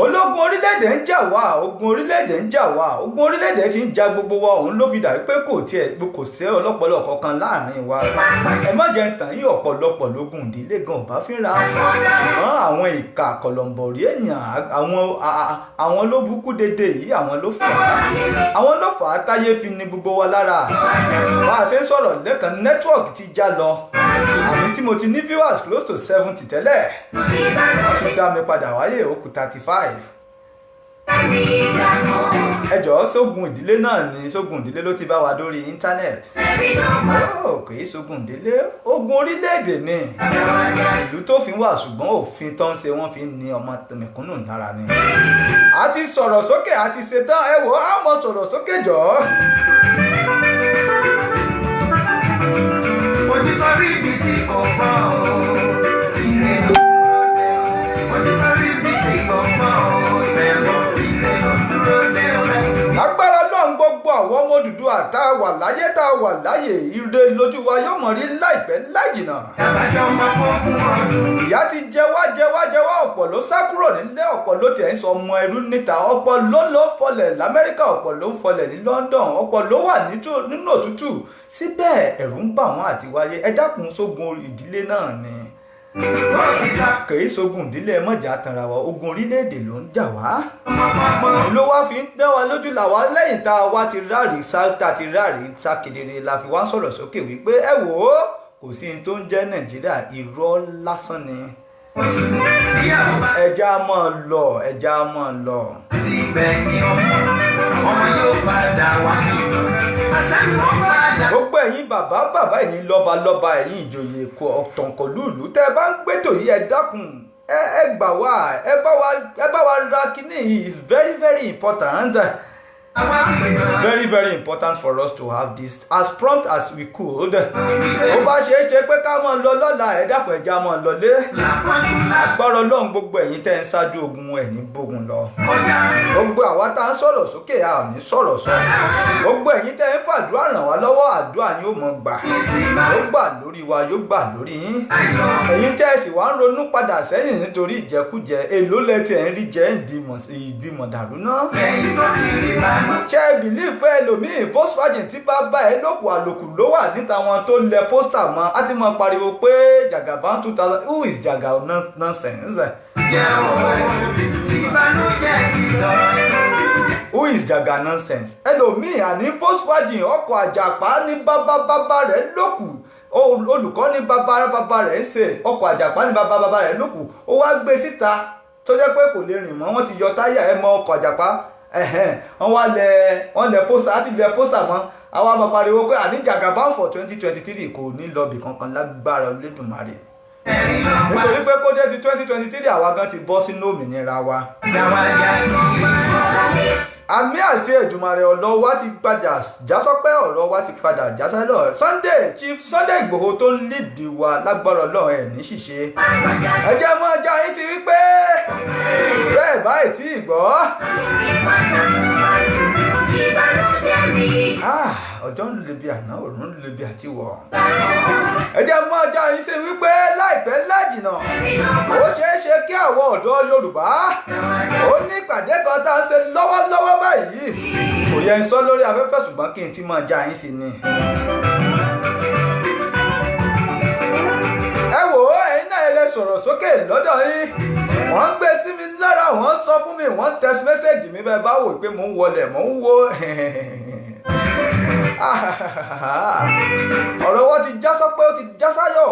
ológun orílẹ̀-èdè ń jà wá ogun orílẹ̀-èdè ń jà wá ogun orílẹ̀-èdè ti ń ja gbogbo wa òun ló fi dà pé kò sí ọlọ́pọlọ kankan láàrin wa ẹ má jẹ́ tàn yín ọ̀pọ̀lọpọ̀ lógun ìdílé gan ò bá fínra àwọn ìka kọlọ̀mbọ̀rí èèyàn àwọn ló bukú dédé yìí àwọn ló fà á táyé fi ní gbogbo wa lára bá a ṣe ń sọ̀rọ̀ lẹ́kàn nẹ́tíwọ̀kì ti já lọ àmì tí mo ti ní viewers close to 70 tẹ́lẹ̀ wọ́n ti dá mi padà wáyé ó kù 35 ẹ jọ̀ọ́ sógun ìdílé náà ni sógun ìdílé ló ti bá wa dórí íńtánẹ́ẹ̀tì kò í sógun ìdílé ogun orílẹ̀-èdè ni ìlú tó fi wà ṣùgbọ́n òfin tó ń ṣe wọ́n fi ń ní ọmọ mẹ̀kúnnù lára ni a ti sọ̀rọ̀ sókè a ti ṣetán ẹ wò á mọ sọ̀rọ̀ sókè jọ̀ọ́. ojú tó rí ibi tí kò fọ́ o ire ló ojú tó rí ibi tí kò fọ́ o sẹ́wọ̀n ire ló dúró dé ọ̀rẹ́. agbára lọ́n gbogbo àwọn ọmọ Odùduwà tá a wà láyé tá a wà láyé ire lójú wa yóò mọ̀ rí láìpẹ́ láìjìnà. àbájọ ọmọ fóògùn ọdún. ìyá ti jẹ wá ọ̀pọ̀ ló sá kúrò nílé ọ̀pọ̀ ló tiẹ̀ ń sọ ọmọ ẹrú níta ọ̀pọ̀ ló ń fọlẹ̀ l'Amẹ́ríkà ọ̀pọ̀ ló ń fọlẹ̀ ní London ọ̀pọ̀ ló wà nínú òtútù síbẹ̀ ẹ̀rù ń bà wọ́n àti wáyé ẹ dákun sógun ìdílé náà ni kèé sógun ìdílé ẹ mọ̀jà tanra wa ogun orílẹ̀-èdè ló ń jà wá ló wá fi ń dá wa lójú làwa lẹ́yìn tá a wá ti ráàrí sá kedere la fi wá ń sọ̀rọ̀ sókè wípé ẹ wò ó kò sí ní tó ń jẹ́ Nàìjíríà irọ́ lásán ni ẹja máa lọ. ti gbẹ̀yìn ọmọ yóò padà wá àṣàkó padà. gbogbo ẹ̀yin bàbá ẹ̀yin lọ́ba ẹ̀yin ìjòyè ọ̀tọ̀nkọ̀lùlù tẹ́ ẹ bá ń gbẹ́tò yìí ẹ dákun ẹ gbà wá ẹ bá wa ra kíní yìí is very very important. Very very important for us to have this as prompt as we could. ó bá ṣeé ṣe pé ká máa lọ lọ́la ẹ dákun ẹja máa lọlé agbára Ọlọ́run gbogbo ẹ̀yin tẹ́ ń ṣáájú ogun ẹ̀ ní bógun lọ gbogbo àwa tá ń sọ̀rọ̀ sókè a ò ní sọ̀rọ̀ sọ gbogbo ẹ̀yin tẹ́ ń fàdúrà ràn wá lọ́wọ́ àdúrà yín ó mọ̀ gbà yóò gbà lórí wa yóò gbà lórí yín ẹ̀yin tẹ́ sì wá ń ronú padà sẹ́yìn nítorí ìjẹkújẹ èló lẹ́tì ẹ̀ ń rí jẹ́ ìdìmọ̀ dàrú náà ṣe believe pé ẹlòmíì Volkswagen tí bá bá ẹ lókù àlòkù ló wà níta wọn tó lẹ pósítà mọ́ á ti mọ pariwo pé Jagaban 2000 who is Jaga nonsense. Who is Jaga nonsense? ẹlòmíì àní Volkswagen ọkọ̀ àjàpá ní bàbá rẹ̀ lókù olùkọ́ ní bàbá rẹ̀ ń ṣe ọkọ̀ àjàpá ní bàbá rẹ̀ lókù ó wá gbé síta tó jẹ́ pé kò lè rìn mọ́ wọ́n ti yọ táyà ẹ̀ mọ́ ọkọ̀ àjàpá wọ́n lẹ pósítà àti lẹ pósítà mọ́ àwọn ọmọ pariwo pé àní Jagaban for 2023 kò ní lọ́ọ̀bì kankan lágbára Olódùmarè nítorí pé kó dé ti 2023 àwa gan ti bọ́ sínú òmìnira wa àmì àti Èdùmàrè ọ̀rọ̀ wa ti padà já sọ́pẹ́ ọ̀rọ̀ wa ti padà já sálọ̀ Chief Sunday Igboho tó ń lídìí wa lágbára Ọlọ́run ẹ̀ ní ṣìṣe ẹ jẹ́ mọ́ ọjà yín sí wípé bẹ́ẹ̀ báyìí tí ì gbọ́ ọjọ́ ń le bí àná òrùn ń le bí àtiwọ̀ ẹ jẹ́ mọ́ ọjà yín sí wípé láìpẹ́ lájìnà ó ṣeé ṣe kí àwọn ọ̀dọ́ Yorùbá ó ní ìpàdé kan tá a ṣe lọ́wọ́lọ́wọ́ báyìí kò yẹ ń sọ lórí afẹ́fẹ́ ṣùgbọ́n kí n ti máa já yín sí ni. ẹ wò ó ẹ̀yin náà ẹ lè sọ̀rọ̀ sókè lọ́dọ̀ yín wọ́n ń gbé sí mi lára wọ́n sọ fún mi wọ́n text message mi bẹ́ẹ̀ bá wò pé mò ń wọlé mò ń wo ọ̀rọ̀ wọn ti já sọ́pẹ́ ó ti já sáyọ̀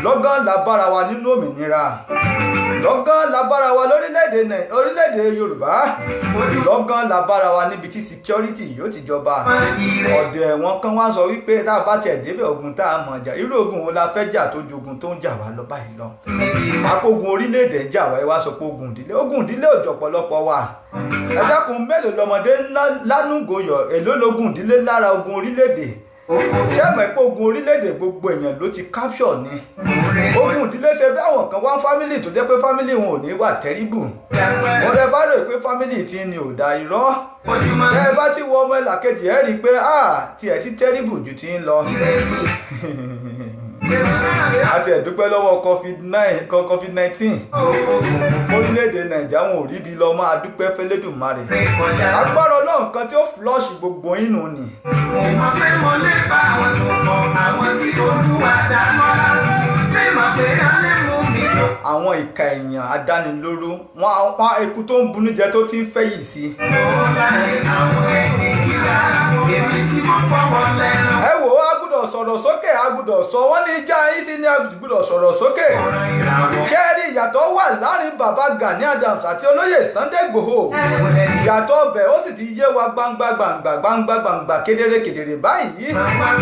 lọ́gán la bára wa nínú òmìnira lọ́gán la bára wa lórílẹ̀‐èdè Yorùbá lọ́gán la bára wa níbi tí security yóò ti jọba ọ̀dẹ̀ wọn kan wá sọ wípé tá a bá tiẹ̀ débẹ̀ ogun tá a mọ̀ jà irú ogun wo la fẹ́ jà tó ju ogun tó ń jà wá lọ báyìí lọ àpògùn orílẹ̀‐èdè ń jà wá ẹ wá sọ pé ogun ìdílé òjò ọ̀pọ̀lọpọ̀ wa ẹ dákun mélòó lọmọdé lánúgòyọ̀ èló lógun ìdílé lára ogun orílẹ̀‐èdè ṣé mọ̀ pé ogun orílẹ̀-èdè gbogbo èèyàn ló ti capture ni ogun ìdílé ṣe bí àwọn kan wá fámìlì tó jẹ́ pé fámìlì wọn ò ní wà tẹ́ríbù wọ́n lè bá rò pé fámìlì tí ni ò da irọ́ ẹ bá ti wọ ọmọ ẹlàkejì ẹ rí i pé tiẹ̀ ti tẹ́ríbù ju ti ń lọ àti ẹ̀dúpẹ́ lọ́wọ́ covid-19 orílẹ̀-èdè Nàìjíríà wọn ò rí bí lọ máa dúpẹ́ fẹ́lẹ́dùmarè agbára Ọlọ́run kan tí ó flush gbogbo inú ni. mo fẹ́ mo lè bá àwọn tó kọ àwọn tí Olúwa dá lọ́lá mímọ̀ pé alẹ́ mú mi lọ. àwọn ìka èèyàn adánilóró wọn eku tó ń bunú jẹ tó ti ń fẹ́ yìí sí. mo láyé àwọn ẹni gíga èmi tí mo fọwọ́ lẹ́nu. ẹ wò ó a gbọ́dọ̀ sọ̀rọ̀ sókè a gbọ́dọ̀ sọ wọ́n ní ìjà yín sí ni a gbọ́dọ̀ sọ̀rọ̀ sókè. ṣé ẹ rí ìyàtọ̀ wà láàrin bàbá Gani Adams àti olóyè Sunday Igboho ìyàtọ̀ ọbẹ̀ ó sì ti yé wa gbangba kedere báyìí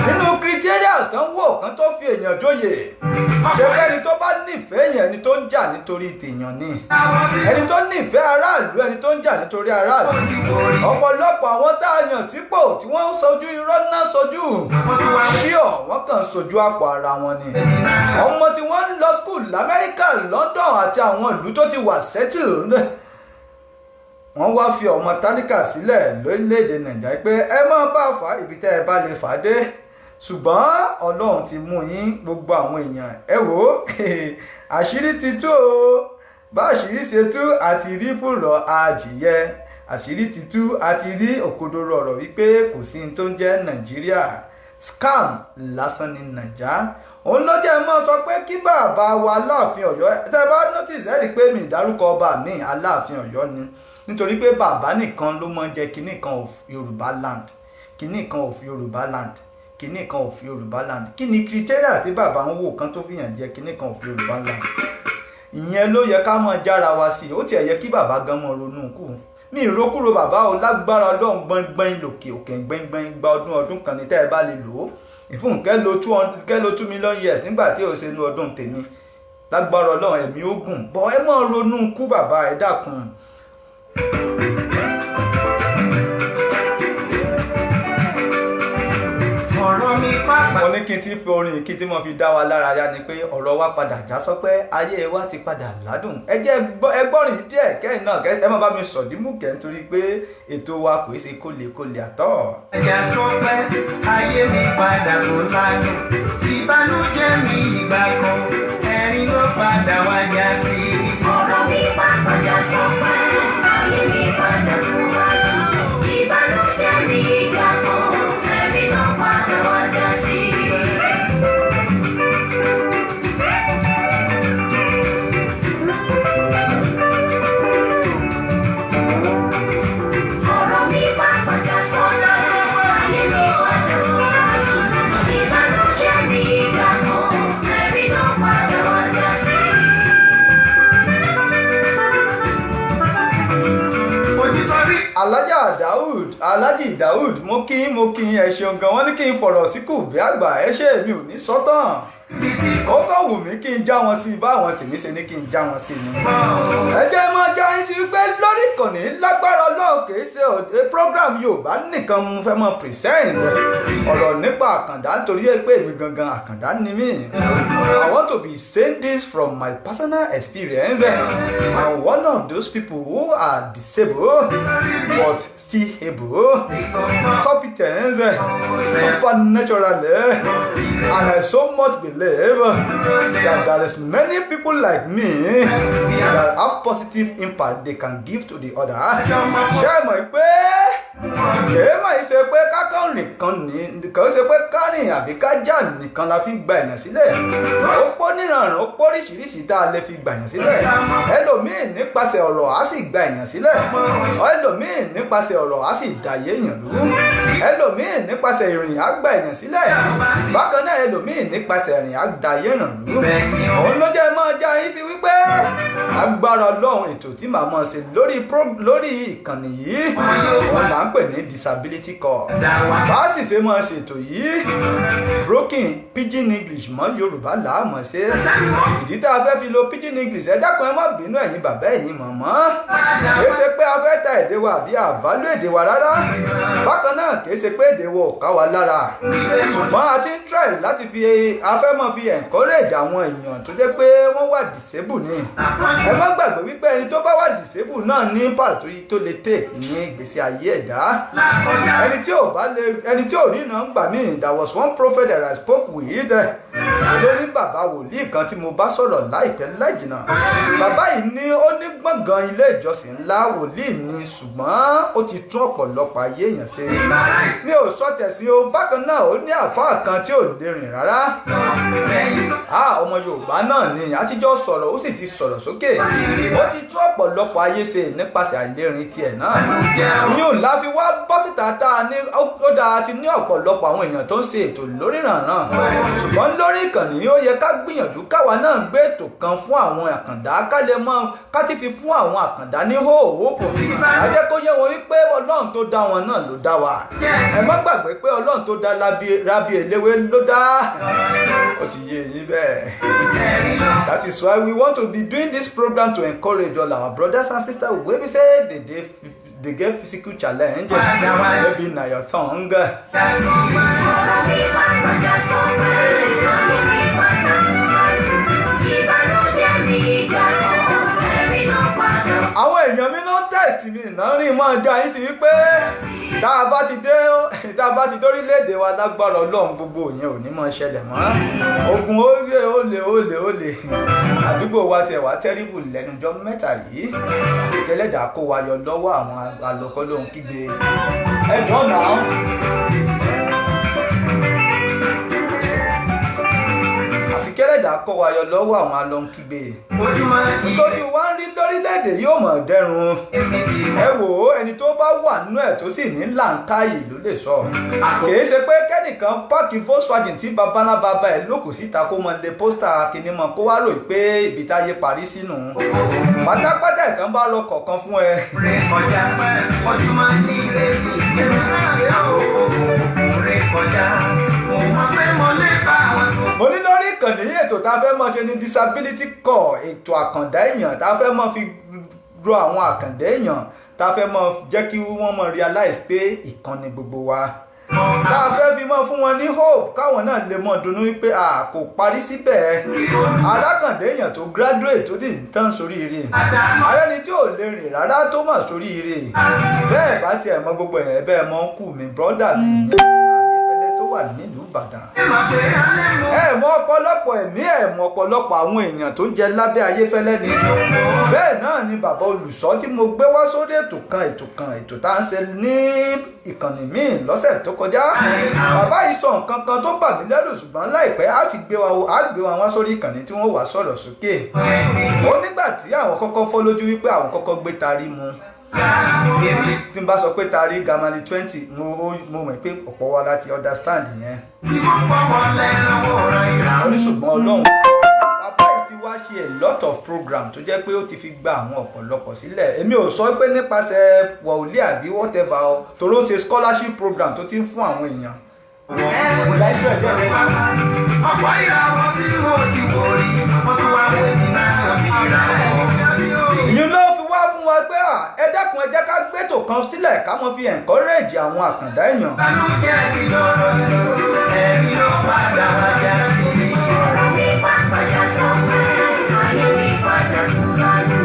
nínú criterias kan wò kan tó fi èèyàn jóyè ṣe fẹ́ni tó bá nífẹ̀ẹ́ yẹn ẹni tó ń jà nítorí tèèyàn ni ẹni tó nífẹ̀ẹ́ aráàlú ẹni tó ń jà nítorí aráàlú ọ̀pọ̀lọpọ̀ àwọn tá a yàn sípò tí wọ́n ń sojú irọ́ náà sojú ṣíọ̀ wọ́n kàn sojú àpò ara wọn ni ọmọ tí wọ́n ń lọ skul lamẹ́ríkà London àti àwọn ìlú tó ti wà settled wọ́n wá fi ọmọ tálíkà sílẹ̀ lórílẹ̀‐èdè Nàìjíríà pé ẹ má bá fà á ibi tẹ́ ẹ bá lè fà á dé ṣùgbọ́n Ọlọ́run ti mú yín gbogbo àwọn èèyàn ẹ wò ó àṣírí ti tú o bá àṣírí ṣe tú àti rí fùrọ̀ adìyẹ àṣírí ti tú àti rí òkodoro ọ̀rọ̀ wípé kò sí ní tó ń jẹ́ Nàìjíríà scam lásán ní Nàìjíríà òun ló jẹ́ mọ́ sọ pé kí bàbá wa Aláàfin Ọ̀yọ́ tẹ́ bá notice ẹ rí i pé mi ìdárúkọ ọba mi Aláàfin Ọ̀yọ́ ni nítorí pé bàbá nìkan ló mọ jẹ kinní kan of Yorùbá land kinní kan of Yorùbá land kinní kan of Yorùbá land kí ni criteria tí bàbá ń wò kan tó fi hàn jẹ kinní kan of Yorùbá land ìyẹn ló yẹ ká mọ jára wa sí ó tiẹ̀ yẹ kí bàbá gan mọ ronú kù mi ìrókúrò bàbá o lágbára Ọlọ́run gbọ́ngbọ́n lòkè òkè gbẹ́ngbẹ́ng gba ọdún kan ní tẹ́ ẹ bá lè lò ó ìfún kẹ́ lo 2 million years nígbà tí ó ṣe nu ọdún tèmi lágbára Ọlọ́run ẹ̀mí ogun bọ́ ẹ mọ̀ ronú kú bàbá ẹ dákun. mo ní kí n ti fi orin kí tí mo fi dá wa lára yá ni pé ọ̀rọ̀ wa padà já sọ pé ayé wa ti padà ládùn ẹ jẹ́ ẹgbọ́rin díẹ̀ kẹ́yìn náà ẹ má bá mi sọ̀dímù kẹ́ nítorí pé ètò wa kò ṣe kólekóle àtọ́. ẹ̀jẹ̀ sọ pé ayé mi padà kò ládùn ìbànújẹ́ mi ìgbà kan ẹ̀rín ló padà wá já sí. ọ̀rọ̀ mi pàápàá já sọ pé ayé mi padà kò ládùn ìbànújẹ́ mi ìgbà kan ẹ̀rín ló padà wá já sí. Alhaji Daud mo kí ẹ ṣeun gan wọ́n ní kí n fọ̀rọ̀ sí kù bí àgbà ẹ ṣe mi ò ní sọ́tàn ó kàn wù mí kí n já wọn sí báwọn tèmi ṣe ní kí n já wọn sí ni. ẹ jẹ́ mọ́ já yín sí pé lórí ìkànnì lágbára Ọlọ́run kì í ṣe program Yorùbá nìkan mo fẹ́ mọ́ present ọ̀rọ̀ nípa àkàndá nítorí pé èmi gangan àkàndá ni mí. I want to be saying this from my personal experience. I'm one of those people who are disabled but still able, competent, supernaturally, and I so much believe that there is many people like me that have positive impact they can give to the other. ṣé mọ̀ pé kèé mọ̀ ṣe pé kákan nìkan nìkan ṣe pé kárìn àbí kájà nìkan la fi gba èèyàn sílẹ̀ ó pọ̀ níranran ó pọ̀ oríṣiríṣi tá a lè fi gbà èèyàn sílẹ̀ ẹlòmíì nípasẹ̀ ọ̀rọ̀ á sì gba èèyàn sílẹ̀ ẹlòmíì nípasẹ̀ ọ̀rọ̀ á sì dàyé èèyàn dúró ẹlòmíì nípasẹ̀ ìrìn á gba èèyàn sílẹ̀ bákan náà ẹlòmíì nípasẹ̀ ìrìn á dàyé èèyàn dúró òun ló jẹ́ máa já yín sí wípé agbára Ọlọ́run ètò tí màá mọ̀ ṣe lórí ìkànnì yìí wọn là ń pè ní disability call bá a sì ṣe máa ṣètò yìí broken pidgin English mọ́ Yorùbá là á mọ̀ ṣe ìdí tá a fẹ́ fi lo pidgin English ẹ dákun ẹ má bínú ẹ̀yin bàbá ẹ̀yin màmá kìí ṣe pé a fẹ́ ta èdè wa àbí àbálò èdè wa rárá bákan náà kìí ṣe pé èdè wa ò ká wa lára ṣùgbọ́n a ti ń try láti fi afẹ́ mọ́ fi encourage àwọn èèyàn tó jẹ́ pé wọ́n wà disable ni ẹ má gbàgbé wípé ẹni tó bá wà disable náà ní pàtó tó lè take ní ìgbésí ayé ẹ̀dá ẹni tí ò rí náà gbà mí there was one prophet that I spoke with lórí bàbá wòlíì kan tí mo bá sọ̀rọ̀ láìpẹ́ láìjìnà bàbá yìí ní ó ní gbọ̀ngàn ilé ìjọsìn ńlá wòlíì ni ṣùgbọ́n ó ti tún ọ̀pọ̀lọpọ̀ ayé èèyàn ṣe mi ò sọ tẹ̀sí o bákan náà ó ní àfáà kan tí ò lè rìn rárá ọmọ Yorùbá náà ni àtijọ́ sọ̀rọ̀ ó sì ti sọ̀rọ̀ sókè ó ti tún ọ̀pọ̀lọpọ̀ ayé ṣe nípasẹ̀ àìlérìn tiẹ̀ náà ìyún la fi wá bọ́ síta tá a ní ó dáa ti ní ọ̀pọ̀lọpọ̀ àwọn èèyàn tó ń ṣe ètò lórí ìrànràn ṣùgbọ́n lórí ìkànnì ó yẹ ká gbìyànjú káwa náà gbé ètò kan fún àwọn àkàndá ká lè mọ ká ti fi fún àwọn àkàndá ní hóòpò àjẹ́ kó yẹ wọn wípé Ọlọ́run tó dá wọn náà ló dá wa ẹ má gbàgbé pé Ọlọ́run tó dá rábí eléwé ló dá ó ti yé yín bẹ́ẹ̀. That is why we want to be doing this program to encourage all our brothers and sisters wey be say they get physical challenge maybe na your tongue. Àwọn èèyàn mi ló test mi náà rí mọ́ ọjà yín sí wípé tá a bá ti dórílẹ̀-èdè wa lágbára Ọlọ́run gbogbo yẹn ò ní mọ́ ṣẹlẹ̀ mọ́ ogun olè àdúgbò wa tiẹ̀ wá tẹ́rìbù lẹ́nujọ́ mẹ́ta yìí kẹlẹ́dà kó wa yọ lọ́wọ́ àwọn alọ́kọ́ lóhun kígbe ẹjọ́ náà. Kẹ́lẹ́dà kọ́ wa yọ lọ́wọ́ àwọn alọ́nkígbe nítorí wá ń rí lórílẹ̀‐èdè yóò mọ̀ dẹrùn ẹ wò ó ẹni tó bá wà nínú ẹ̀ tó sì ní làǹkàyè ló lè sọ kìí ṣe pé kẹ́nìkan páàkì Volkswagen tí babalábàbà ẹ̀ lókù síta kó mọ lé pósítà kìnnìmọ̀ kó wá rò pé ibi táyé parí sínú pátápátá ìtàn bá lọ kọ̀ọ̀kan fún ẹ. Mo ní lórí ìkànnì ètò tá a fẹ́ mọ́ ṣe ní disability call ètò àkàndá èèyàn tá a fẹ́ mọ́ fi ro àwọn àkàndá èèyàn tá a fẹ́ mọ́ jẹ́ kí wọ́n mọ́ realize pé ìkànnì gbogbo wa tá a fẹ́ fi mọ́ fún wọn ní hope káwọn náà lè mọ́ dunnú wípé kò parí síbẹ̀ alákàndá èèyàn tó graduate tó dì ń tán sóríire arẹ́ni tí ò lè rìn rárá tó mọ̀ sóríire bẹ́ẹ̀ bá tiẹ̀ mọ gbogbo ẹ̀ bẹ́ẹ̀ mọ́ ń kù mí brọ́dà mi yẹn tó wà nílùú Ìbàdàn ẹ mọ ọ̀pọ̀lọpọ̀ ẹ̀mí ẹ mọ ọ̀pọ̀lọpọ̀ àwọn èèyàn tó ń jẹ lábẹ́ Ayéfẹ́lẹ́ ni bẹ́ẹ̀ náà ni bàbá olùṣọ́ tí mo gbé wá sórí ètò tá à ń ṣe ní ìkànnì míì lọ́sẹ̀ tó kọjá bàbá yìí sọ nǹkan kan tó bà mí lẹ́rù ṣùgbọ́n láìpẹ́ á gbé wa wá sórí ìkànnì tí wọ́n wá sọ̀rọ̀ sókè ó nígbà tí àwọn kọ́kọ́ fọ́ lójú wípé àwọn kọ́kọ́ gbé tarí mu tí n bá sọ pé tarí gamali 20 mo mọ̀ pé ọ̀pọ̀ wa láti understand yẹn. ó ní ṣùgbọ́n Ọlọ́run bàbá yìí ti wá ṣe a lot of program tó jẹ́ pé ó ti fi gba àwọn ọ̀pọ̀lọpọ̀ sílẹ̀ èmi ò sọ pé nípasẹ̀ wọ̀ọ́lì àbí whatever o torí ó ṣe scholarship program tó ti ń fún àwọn èèyàn. ọ̀pọ̀ ìràwọ̀ tí mo ti wò rí mo tún wá wé mi náà bí ìràwọ̀. ìyẹn ló fi wá fún wa pé ẹ dákun ẹ jẹ́ ká gbétò kan sílẹ̀ ká mọ́ fi encourage àwọn àkàndá èèyàn. Ìbànújẹ́ ti lọ́rọ̀ ẹ̀rí ló padà wájà sí i. Ọ̀rọ̀ mi pàpàjà sọ pé ayé mi padà tún lájú.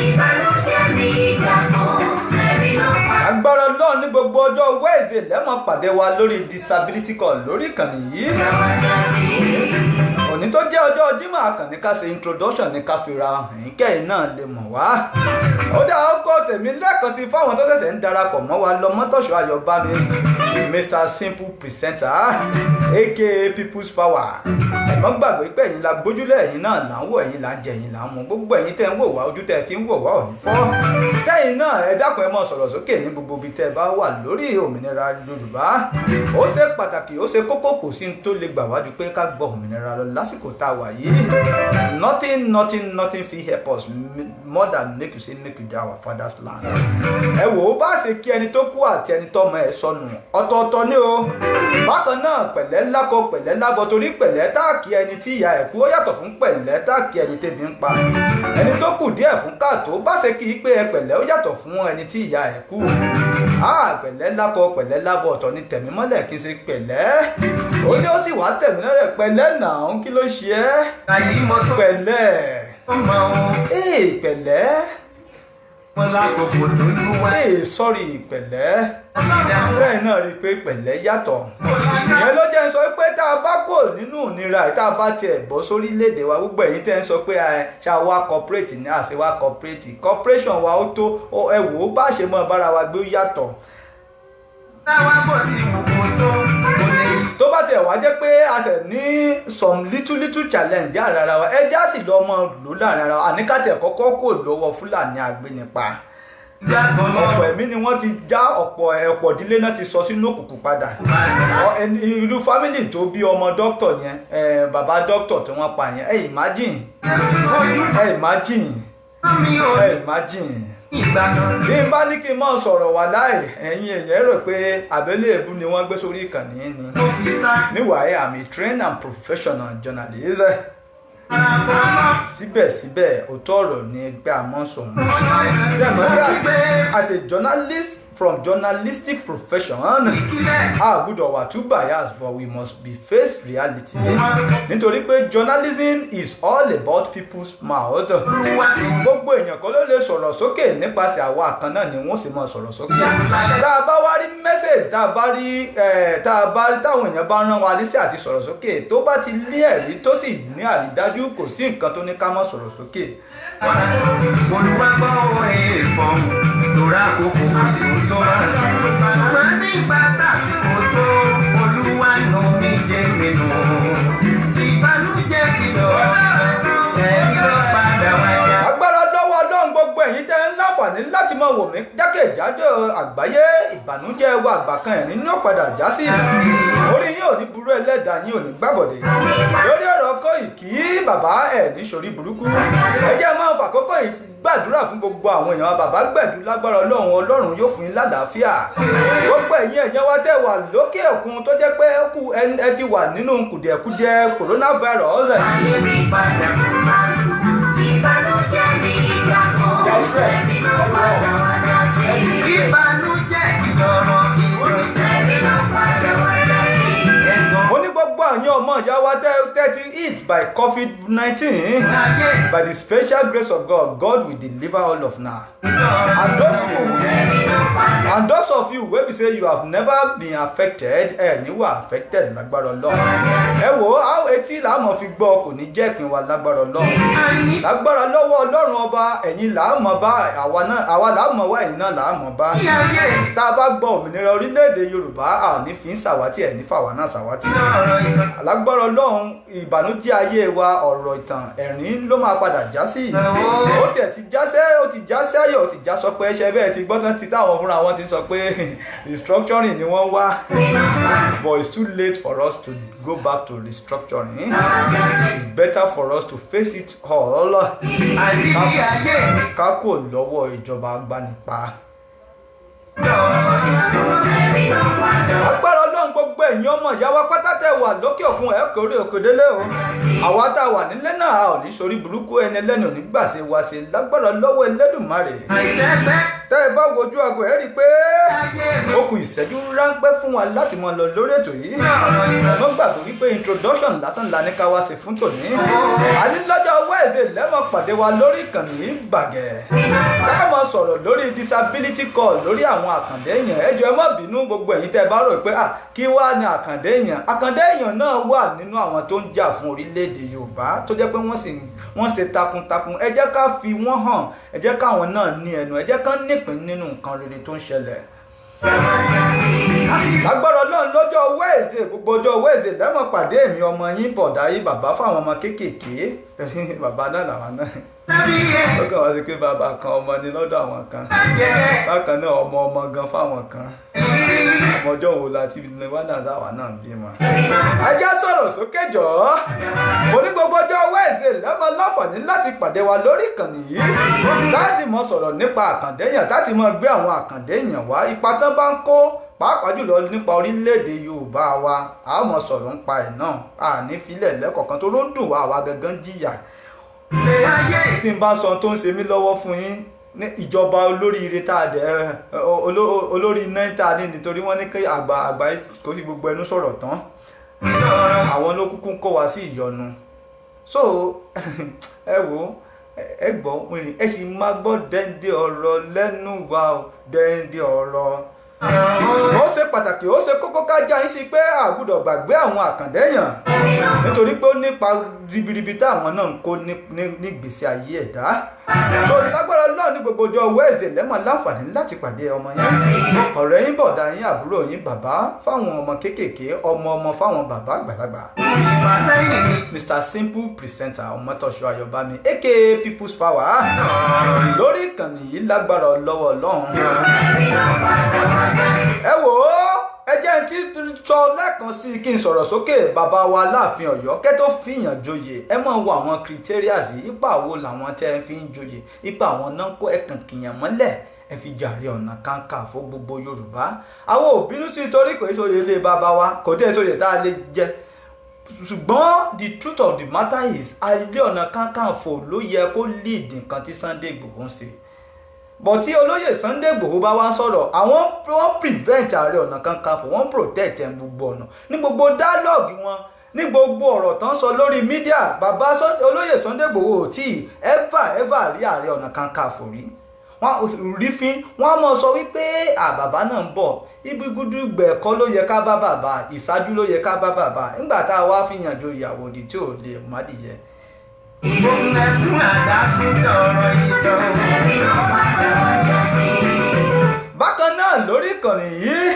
Ìbànújẹ́ mi ìgbà kan ẹ̀rí ló padà. Agbára náà ní gbogbo ọjọ́ Wednesday lẹ́mọ̀ pàdé wa lórí disability call lórí ìkànnì yìí. òní tó jẹ́ ọjọ́ Jímọ̀ àkànní ká ṣe introduction ní ká fi ra ẹ̀yìn kẹ́yìn náà lè mọ̀ wá. ó dá ọkọ tèmi lẹ́ẹ̀kan sí fáwọn tó ṣẹ̀ṣẹ̀ ń darapọ̀ mọ́ wa lọ Mọ́tòṣọ́ Ayọ̀bámi Mr Simple Presenter aka People's Power. ẹ̀mọ́ gbàgbé pé ẹ̀yin la gbójúlẹ̀, ẹ̀yin náà là ń wò, ẹ̀yin là ń jẹ, ẹ̀yin là ń mu. gbogbo ẹ̀yin tẹ́ ń wò wá, ojú tẹ́ fi ń wò wá ò ní fọ́. tẹ́yìn náà ẹ dákun ẹ mọ́ sọ̀rọ̀ sókè ní gbogbo ibi tẹ́ ẹ bá wà lórí òmìnira Yorùbá. ó ṣe pàtàkì, ó ṣe kókó, kò sí ní tó lè gbà wájú pé ká gbọ́ òmìnira lọ lásìkò tá a wà yìí. nothing fit help us more than make you say make you die our father's land. ẹ wò ó bá ṣe kí ẹni tó kú àti ẹni tọ́mọ ẹ̀ sọnù ọ̀tọ̀ọ̀tọ̀ ni o. bákan náà pẹ̀lẹ́ lákọ pẹ̀lẹ́ lábọ̀, torí pẹ̀lẹ́ táàkì ẹni tí ìyá ẹ̀ kú ó yàtọ̀ fún pẹ̀lẹ́ táàkì ẹni tẹ́bi ń pa. ẹni tó kù díẹ̀ fún káàtó bá ṣe kí i pé ẹ pẹ̀lẹ́ ó yàtọ̀ fún ẹni tí ìyá ẹ̀ kú. pẹ̀lẹ́ lákọ pẹ̀lẹ́ lábọ̀ ọ̀tọ̀ ni tẹ̀mí mọ́lẹ̀ kí n ṣe pẹ̀lẹ́. ó ní ó sì wá tẹ̀mí lọ́rẹ̀ pẹ̀lẹ́ náà kí ló ṣe é. pẹ̀lẹ́ pẹ̀lẹ́ sorry pẹ̀lẹ́. sẹ́yìn náà rí i pé pẹ̀lẹ́ yàtọ̀. ìyẹn ló jẹ́ ń sọ pé tá a bá kò nínú ìnira tá a bá tiẹ̀ bọ́ sórílẹ̀-èdè wa, gbogbo ẹ̀yin tẹ́ ń sọ pé ṣá wa corporate ní àṣẹ wa corporate corporation wa ó tó ẹ wò ó bá ṣe mọ́ bára wa gbé yàtọ̀. tó bá tiẹ̀ wá jẹ́ pé a ṣẹ̀ ní some little challenge àràrà wa ẹ já sì lọ ọmọ lò láàrin ara wa. àníkàtẹ̀ kọ́kọ́ kò lọ́wọ́ Fúlàní agbénipa. ọ̀pọ̀ ẹ̀mí ni wọ́n ti já, ọ̀pọ̀ ìdílé náà ti sọ sínú òkùnkùn padà. irú fámìlì tó bí ọmọ dókítà yẹn, bàbá dókítà tí wọ́n pa yẹn, imagine. bí n bá ní kí n mọ̀ sọ̀rọ̀ wà láì ẹ̀yin èèyàn rò pé àbẹ́lẹ̀ èbú ni wọ́n gbé sórí ìkànnì ni. meanwhile I'm a trained and professional journalist. síbẹ̀síbẹ̀ òótọ́ ọ̀rọ̀ ni pé a mọ̀ sọ̀rọ̀. as a journalist from journalistic profession, a gbọ́dọ̀ wà too biased, but we must be face reality. nítorí pé journalism is all about people's mouth. gbogbo èèyàn kan ló lè sọ̀rọ̀ sókè, nípasẹ̀ àwa kan náà ni wọ́n sì máa sọ̀rọ̀ sókè. tá a bá wá rí message, tá a bá rí táwọn èèyàn bá rán wa létí àti sọ̀rọ̀ sókè, tó bá ti ní ẹ̀rí tó sì ní àrídájú, kò sí nǹkan tó ní ká má sọ̀rọ̀ sókè. olùwàgbọ́ èèfọ̀n lóra àkókò tó máa sùn. ṣùgbọ́n nígbà tásìkò tó Olúwa nù mí jẹ́ mi nù. ìbànújẹ́ ti lọ ẹ̀rí ló padà wájà. agbára lọ́wọ́ Ọlọ́run gbogbo ẹ̀yin tẹ́ ń láǹfààní láti máa wò mí jákèjádò àgbáyé, ìbànújẹ́ wa àgbà kan ẹ̀rín ní ọ̀padà já sí. orí yín ò ní burú, ẹlẹ́dàá yín ò ní gbàbọ̀dé. lórí ọ̀rọ̀ Koiki bàbá ẹ̀ ní sórí burúkú. ẹ jẹ́ máa fàkókò yìí gbàdúrà fún gbogbo àwọn èèyàn bàbá gbẹ̀dú lágbára Ọlọ́run yóò fún yín lálàáfíà. gbogbo ẹ̀yin èèyàn wa tẹ́ wà lókè òkun tó jẹ́ pé ẹ ti wà nínú kùdìẹ̀kudiẹ coronavirus. ìbànújẹ́ ní ìgbà kan ẹ̀mí ló padà wá dá sí. ìbànújẹ́ ti lọ́rọ̀ ẹ̀mí ló padà wá dá sí. mo ní gbogbo àwọn ọmọ ìyá wa tẹ́tí hit by COVID-19, by the special grace of God will deliver all of now. And those of you wey be say you have never been affected, ní wà affected lágbára Ọlọ́run. ẹ wò ó etí làámọ̀ fi gbọ́, kò ní jẹ́ ìpín wa lágbára Ọlọ́run. lágbára lọ́wọ́ Ọlọ́run ọba, ẹ̀yin làámọ̀ bá, àwa làámọ̀ wá, ẹ̀yin náà làámọ̀ bá. tá a bá gbọ́ òmìnira orílẹ̀-èdè Yorùbá, ní fi ń ṣàwátì ẹ̀ ní fàwa náà ṣàwátì. lágbára Ọlọ́run ìbànújẹ́ ayé wa, ọ̀rọ̀ ìtàn ẹ̀rín ló máa padà já sí. ó ti jásẹ́ ayọ̀, ó ti já sọ pé ṣe bẹ́ẹ̀ ti gbọ́tàn ti táwọn fúnra wọn ti sọ pé restructuring ni wọ́n wá. but it's too late for us to go back to restructuring. It's better for us to face it all. ká kò lọ́wọ́ ìjọba agbanipa. agbára Ọlọ́run gbogbo ẹ̀yin ọmọ ìyá wa pátá tẹ́ wà lókè òkun ẹ̀ kórè òkèdélé o. àwa tá a wà nílé náà a ò ní sórí burúkú, ẹni ẹlẹ́ni ò ní gbàṣẹ wá ṣe lágbára lọ́wọ́ Ẹlẹ́dùmarè. tẹ́ ẹ bá wojú aago ẹ̀ rí i pé ó kù ìṣẹ́jú ráńpẹ́ fún wa láti mọ lọ lórí ètò yìí. mo gbàgbé wípé introduction lásán la ní ká wá ṣe fún tòní. àní lọ́jọ́ Wednesday lẹ́mọ̀ pàdé wa lórí ìkànnì gbàgẹ̀. ká mọ̀ sọ̀rọ̀ lórí disability call lórí àwọn àkàndé yẹn. ẹ jọ̀ọ́ ẹ má bínú gbogbo ẹ̀yin tẹ́ bá rò pé kí wá ní ní àkàndé èèyàn náà wà nínú àwọn tó ń jà fún orílẹ̀-èdè Yorùbá tó jẹ́ pé wọ́n ṣe takuntakun ẹ jẹ́ ká fi wọ́n hàn ẹ jẹ́ káwọn náà ní ẹnu ẹ jẹ́ ká nípìn nínú nǹkan rere tó ń ṣẹlẹ̀. Lágbára Ọlọ́run lọ́jọ́ Wednesday gbogbo ọjọ́ Wednesday lẹ́mọ̀ pàdé èmi ọmọ yín bọ̀dá yín bàbá fáwọn ọmọ kéékèèké bàbá náà làwọn náà ó kàn wá sí pé bàbá kan ọmọ ni lọ́dọ̀ àwọn kan bákan náà ọmọ gan fáwọn kan ọmọjọ́ wo láti wá náà dáwà náà bímọ. Ajá sọ̀rọ̀ sókè jọ̀ọ́ mo ní gbogbo ọjọ́ Wednesday lẹ́mọ̀ láǹfààní láti pàdé wa lórí ìkànnì yìí láti mọ sọ̀rọ̀ nípa àkàndéyàn láti mọ gbé àwọn àkàndéyàn wá ipa tán bá ń kó pàápàá jùlọ nípa orílẹ̀-èdè Yorùbá wa a mọ̀ sọ̀rọ̀ ń pa ẹ̀ náà a ní filẹ̀ lẹ́kọ̀ọ̀kan tó ló dùn wá àwa gangan jìyà tí n bá sọ tó ń ṣe mí lọ́wọ́ fún yín ní ìjọba olóríire tá a dẹ̀ olórí náà tá a ní nítorí wọ́n ní kí àgbà kò sí gbogbo ẹnu sọ̀rọ̀ tán àwọn ló kúkú ń kó wa sí ìyọnu so ẹ wo ẹ gbọ́ wírin ẹ sì máa gbọ́ dẹ́ndé ọ̀rọ̀ lẹ́nu wa dẹ́ndé ọ̀rọ̀ ó ṣe pàtàkì ó ṣe kókó ká já yín sí pé a gbọ́dọ̀ gbàgbé àwọn àkàndéyàn nítorí pé ó nípa ribiribi táwọn náà ń kó ní ìgbésí ayé ẹ̀dá so lágbára náà ní gbogbo ọjọ́ Wednesday lẹ́mọ̀ láǹfààní láti pàdé ọmọ yín ọ̀rẹ́ yín bọ̀dá yín àbúrò yín bàbá fáwọn ọmọ kéékèèké ọmọ fáwọn bàbá àgbàlagbà Mr. Simple Presenter Ọmọtọ́ṣọ́ Ayọ̀bámi aka People's Power lórí ìkànnì yìí lágbára lọ́wọ́ Ọlọ́run ẹ wò ó ẹ jẹ́ tí sọ lẹ́ẹ̀kan sí kí n sọ̀rọ̀ sókè bàbá wa láàfin Ọ̀yọ́ kẹ́ tó fìyàn joyè ẹ máa wo àwọn criterias ipa wo làwọn tẹ́ ẹ fi ń joyè ipa àwọn náà kó ẹ̀kàn kìyàn mọ́lẹ̀ ẹ fi Ààrẹ Ọ̀nà Kakanfò gbogbo Yorùbá àwọn òbínú sí torí kò sóye ilé bàbá wa kò tẹ́ sóye tá a lè jẹ ṣùgbọ́n the truth of the matter is Ààrẹ Ọ̀nà Kakanfò ló yẹ kó lead nǹkan tí Sunday Igboho ń ṣe bọ̀ tí olóyè Sunday Igboho bá wá ń sọ̀rọ̀ àwọn wọ́n prevent Ààrẹ Ọ̀nà Kakanfò wọ́n protect ẹ̀ gbogbo ọ̀nà ní gbogbo dialogue wọn ní gbogbo ọ̀rọ̀ tán sọ lórí mídíà bàbá olóyè Sunday Igboho ò tí ever rí Ààrẹ Ọ̀nà Kakanfò rí wọ́n rí fín wọ́n mọ̀ sọ wípé àbàbá náà ń bọ̀ ibi gúdúgbẹ̀ kọ́ ló yẹ ká bá bàbá ìṣáájú ló yẹ ká bá bàbá nígbà tá a wá fi yànjọ ìyàwó òdì tí ò lè mádìyẹ. Bákan náà lórí ìkànnì yìí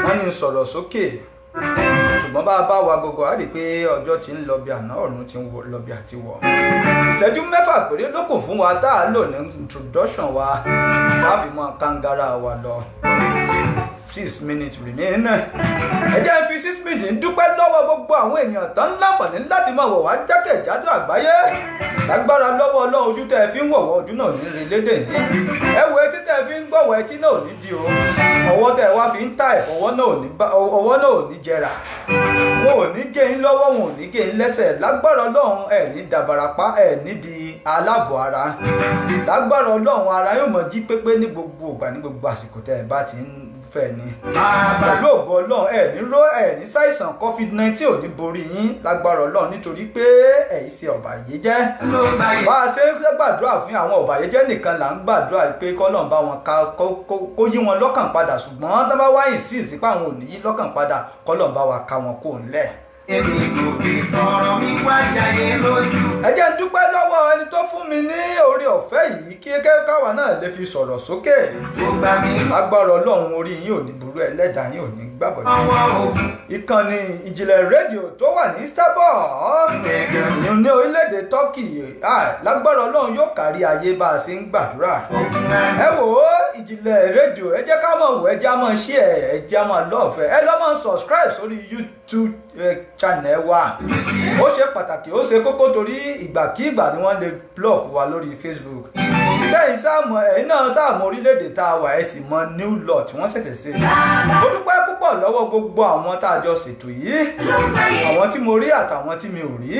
wọ́n ní sọ̀rọ̀ sókè ṣùgbọ́n bá a bá wa gbogbo á rí i pé ọjọ́ ti ń lọ bí àná ọ̀run ti ń lọ bí àti wọ̀ ìṣẹ́jú mẹ́fà péré ló kù fún wa tá a lò ní introduction wa láfi mọ kangara wa lọ 6 minutes remain ẹ jẹ́ fi 6 minutes ń dúpẹ́ lọ́wọ́ gbogbo àwọn èèyàn tán láǹfààní láti máa wọ̀ wá jákèjádò àgbáyé lágbára lọ́wọ́ Ọlọ́run ojú tẹ́ ẹ fi ń wọ̀wọ́ ojú náà ní relédè yìí ẹ wo etí tẹ́ ẹ fi ń gbọ̀wọ́ etí náà ò ní di o ọwọ́ tẹ́ ẹ wá fi ń ta ọwọ́ náà ò ní jẹrà wọn ò ní gé yín lọ́wọ́ wọn ò ní gé yín lẹ́sẹ̀ lágbára Ọlọ́run ẹ ní dàbàràpá ẹ ní di aláàbọ̀ ara lágbára Ọlọ́run ara yóò mọ jí pépé ní gbogbo ìgbà ní gbogbo àsìkò tẹ́ ẹ bá ti ń fẹ́ ni pẹ̀lú ògo Ọlọ́run ẹ ní ró ẹ ní ṣàìsàn COVID-19 ò ní borí yín lágbára Ọlọ́run nítorí pé ẹ̀yin ṣe ọ̀bàyéjẹ́ bá a ṣe ń gbàdúrà fún àwọn ọ̀bàyéjẹ́ nìkan là ń gbàdúrà pé kọ́lọ́n bá wọn kó yí wọn lọ́kàn padà ṣùgbọ́n tó bá wáyé sí ìsìnkú àwọn ò ní yí lọ́kàn padà kọ́lọ́n bá wa ká wọn kó ńlẹ̀. èmi kò fi tọrọ mi wá jayé lójú. ẹ jẹ́ ń dúpẹ́ lọ́wọ́ ẹni tó fún mi ní oore ọ̀fẹ́ yìí kí káwa náà lè fi sọ̀rọ̀ sókè. ó gbà mí. agbára Ọlọ́run orí yín ò ní burú ẹlẹ́dàá yín ò ní gbàbọ̀dé. ọwọ́ ògùn. ìkànnì ìjìnlẹ̀ rédíò tó wà ní Istanbul ìyún ní orílẹ̀-èdè Turkey lágbára Ọlọ́run yóò kárí ayé bá a ṣe ń gbàdúrà. ẹ wò ó ìjìnlẹ̀ rédíò ẹ jẹ́ ká mọ̀ wò ẹ jẹ́ á mọ̀ share ẹ jẹ́ á mọ̀ lọ́ọ̀fẹ́ ẹ lọ́ mọ̀ subscribe sórí YouTube channel wa ó ṣe pàtàkì ó ṣe kókó torí ìgbàkígbà ni wọ́n lè block wa lórí Facebook sẹ́yìn sáàmù ẹ̀yin náà sáàmù orílẹ̀-èdè tá a wà ẹ̀ sì mọ new law tí wọ́n ṣẹ̀ṣẹ̀ ṣe mo dúpẹ́ púpọ̀ lọ́wọ́ gbogbo àwọn tá a jọ ṣètò yìí àwọn tí mo rí àtàwọn tí mi ò rí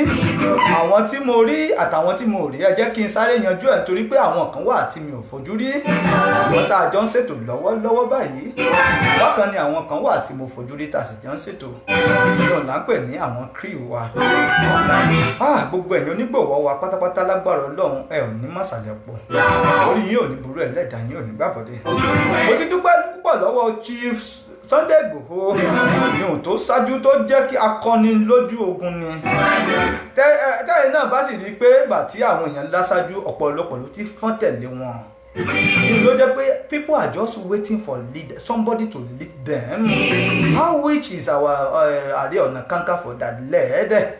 àwọn tí mo rí àtàwọn tí mo ò rí ẹ jẹ́ kí n sáré yanjú ẹ̀ torí pé àwọn kan wà tí mi ò fojú rí àwọn tá a jọ ń ṣètò lọ́wọ́lọ́wọ́ báyìí bákan ni àwọn kan wà tí mo fojú rí tá a sì jọ ń ṣètò yóò là ń pè ní àwọn crew wa gbogbo ẹ̀yin onígbọ̀wọ́ wa pátápátá lágbára Ọlọ́run ẹ ò ní mọ̀sálẹ̀ pọ̀ orí yín ò ní burú ẹlẹ́dàá yín ò ní gbàbọ̀dé mo ti dúpẹ́ púpọ̀ pọ̀ lọ́wọ́ Chief Sunday Igboho ìhùn tó ṣáájú tó jẹ́ kí akọni lójú ogun ni tẹ́yìn náà bá sì rí i pé ìgbà tí àwọn èèyàn láṣáájú ọ̀pọ̀lọpọ̀ ló ti fọ́n tẹ̀lé wọn ló jẹ́ pé people are just waiting for somebody to lead them. How which is our Ààrẹ Ọ̀nà Kakanfò that led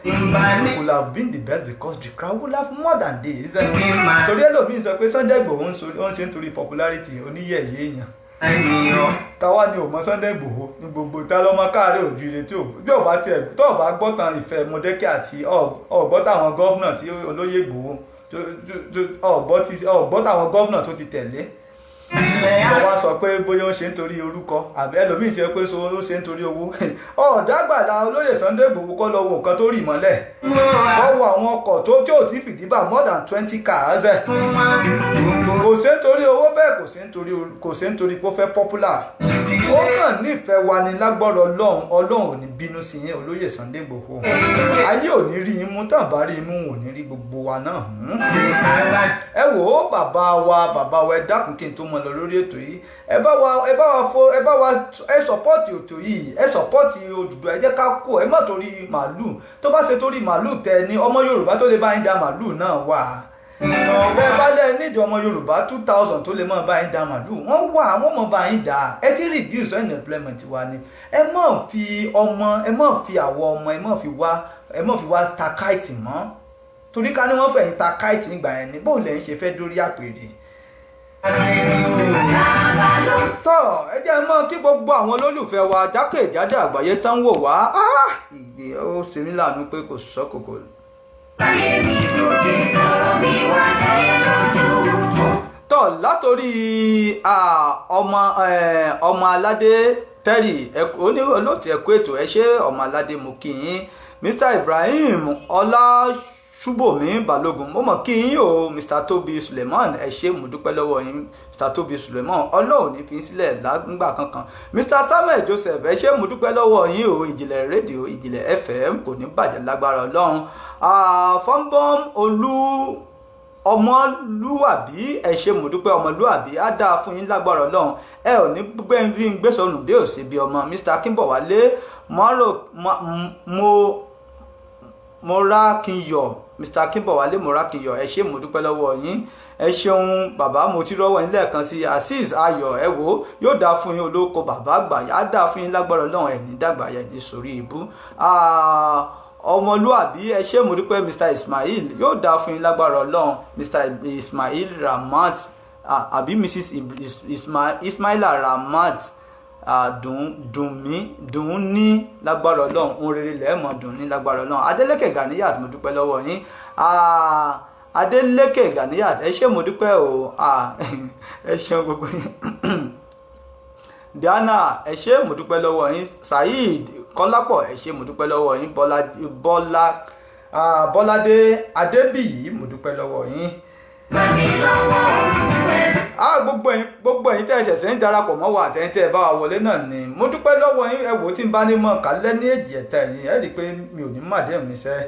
would have been the best because the crowd would have more than this. Torí ẹlòmíín sọ pé Sunday Igboho ń ṣe nítorí popularity oníyẹ̀yẹ́ èèyàn. Táwa ni ò mọ Sunday Igboho ní gbogbo ta lọ́mọ káàárẹ̀ òjìire tí ò bá tiẹ̀ tó bá gbọ́ tán Ìfẹ́ Mọdákẹ́kẹ́ àti ọ̀gbọ́ táwọn gọ́fúnà tí olóyè Igboho ọ̀gbọ́ táwọn gọ́fúnà tó ti tẹ̀lé wọ́n wá sọ pé bóyá ó ṣe nítorí orúkọ àbí ẹlòmíì ṣe pé ó ṣe nítorí owó ọ̀dàgbàlà olóyè Sunday Igboho kọ́ lọ wo nǹkan tó rì mọ́lẹ̀ wọ́n wo àwọn ọkọ̀ tí ò tí fìdí bà more than 20 cars kò ṣe nítorí owó bẹ́ẹ̀ kò ṣe nítorí pé ó fẹ́ popular ó kàn nífẹ̀ẹ́ wa ni lágbọ́rọ̀ Ọlọ́run ò ní bínú sí yín olóyè Sunday Igboho ayé ò ní rí imú tàn bá rí imú ò ní rí gbogbo wa náà ẹ wò ó bàbá wa ẹ dákun kí n tó mọ lọ lórí ètò yìí ẹ bá wa ẹ sọpọ́ọ̀tì ètò yìí ẹ sọpọ́ọ̀tì Odùduwà ẹ jẹ́ ká kó ẹ má torí màálù tó bá ṣe torí màálù tẹ ní ọmọ Yorùbá tó lè bá yín da màálù náà wà bẹ́ẹ̀ bá lẹ́ nídìí ọmọ Yorùbá 2000 tó lè mọ̀ bá yín da màálù wọ́n wà wọ́n mọ̀ bá yín dà ẹ ti reduce unemployment wa ni ẹ má fi àwọ̀ ọmọ ẹ má fi wá ta káìtì mọ́ torí ká ní wọ́n fẹ̀yìn ta káìtì nígbà yẹn ni bóun lẹ́yìn ṣe fẹ́ dórí àpèrè tọ́ ẹ jẹ́ mọ́ kí gbogbo àwọn olólùfẹ́ wa jákèjádò àgbáyé tán wò wá ìgbé ó ṣe mí láàánú pé kò sọ kòkò. tọ́ látòrí ọmọ aládé Terry olóòtú ẹ̀kọ́ ètò ẹ ṣé ọmọ aládé mo kí yín Mr Ibrahim Ṣùbọ̀mí Balógun mo mọ̀ kí yín o Mr Tobi Suleiman ẹ ṣé mo dúpẹ́ lọ́wọ́ yín Mr Tobi Suleiman Ọlọ́run ní fi sílẹ̀ lágbà kankan Mr Samuel Joseph ẹ ṣé mo dúpẹ́ lọ́wọ́ yín o Ìjìnlẹ̀ rédíò Ìjìnlẹ̀ FM kò ní bàjẹ́ lágbára Ọlọ́run fọ́nbọ́n ọmọlúwàbí ẹ ṣé mo dúpẹ́ ọmọlúwàbí á dáa fún yín lágbára Ọlọ́run ẹ ò ní gbẹ́ngbí gbèsònù bí ò sí bí ọmọ Mr Akínbọ̀wálé Morakinyọ Mr Akínbọ̀wálé Morakinyọ ẹ ṣé mo dúpẹ́ lọ́wọ́ yín ẹ ṣeun bàbá mo ti rọ́wọ́ yín lẹ́ẹ̀kan sí Azeez Ayọ̀ ẹ wò yóò dáa fún yín olóko bàbá àgbà á dáa fún yín lágbára Ọlọ́run ẹ̀ ní dàgbà yẹn ní sórí ibú ọmọlúwàbí ẹ ṣé mo dúpẹ́ Mr Ismail yóò dáa fún yín lágbára Ọlọ́run Mr Ismail Ramat àbí Mrs Ismaila Ramat dùn ní lágbára Ọlọ́run ohun rere lẹ́ẹ̀mọ́ dùn ní lágbára Ọlọ́run Adélékè Ganiyat mo dúpẹ́ lọ́wọ́ yín Adélékè Ganiyat ẹ ṣé mo dúpẹ́ o ẹ ṣeun gbogbo yín Diana ẹ ṣé mo dúpẹ́ lọ́wọ́ yín Saheed Kọ́lápọ̀ ẹ ṣé mo dúpẹ́ lọ́wọ́ yín Bọ́ládé Adébíyì mo dúpẹ́ lọ́wọ́ yín gbogbo ẹ̀yin tẹ́ ṣẹ̀ṣẹ̀ ń darapọ̀ mọ́ wa àtẹ̀yin tẹ́ ẹ bá wa wọlé náà ni mo dúpẹ́ lọ́wọ́ yín ẹ wò tí n bá ní mọ̀ kálẹ́ ní èjì ẹ̀ta ẹ̀yìn ẹ rí i pé mi ò ní màdé mi sẹ́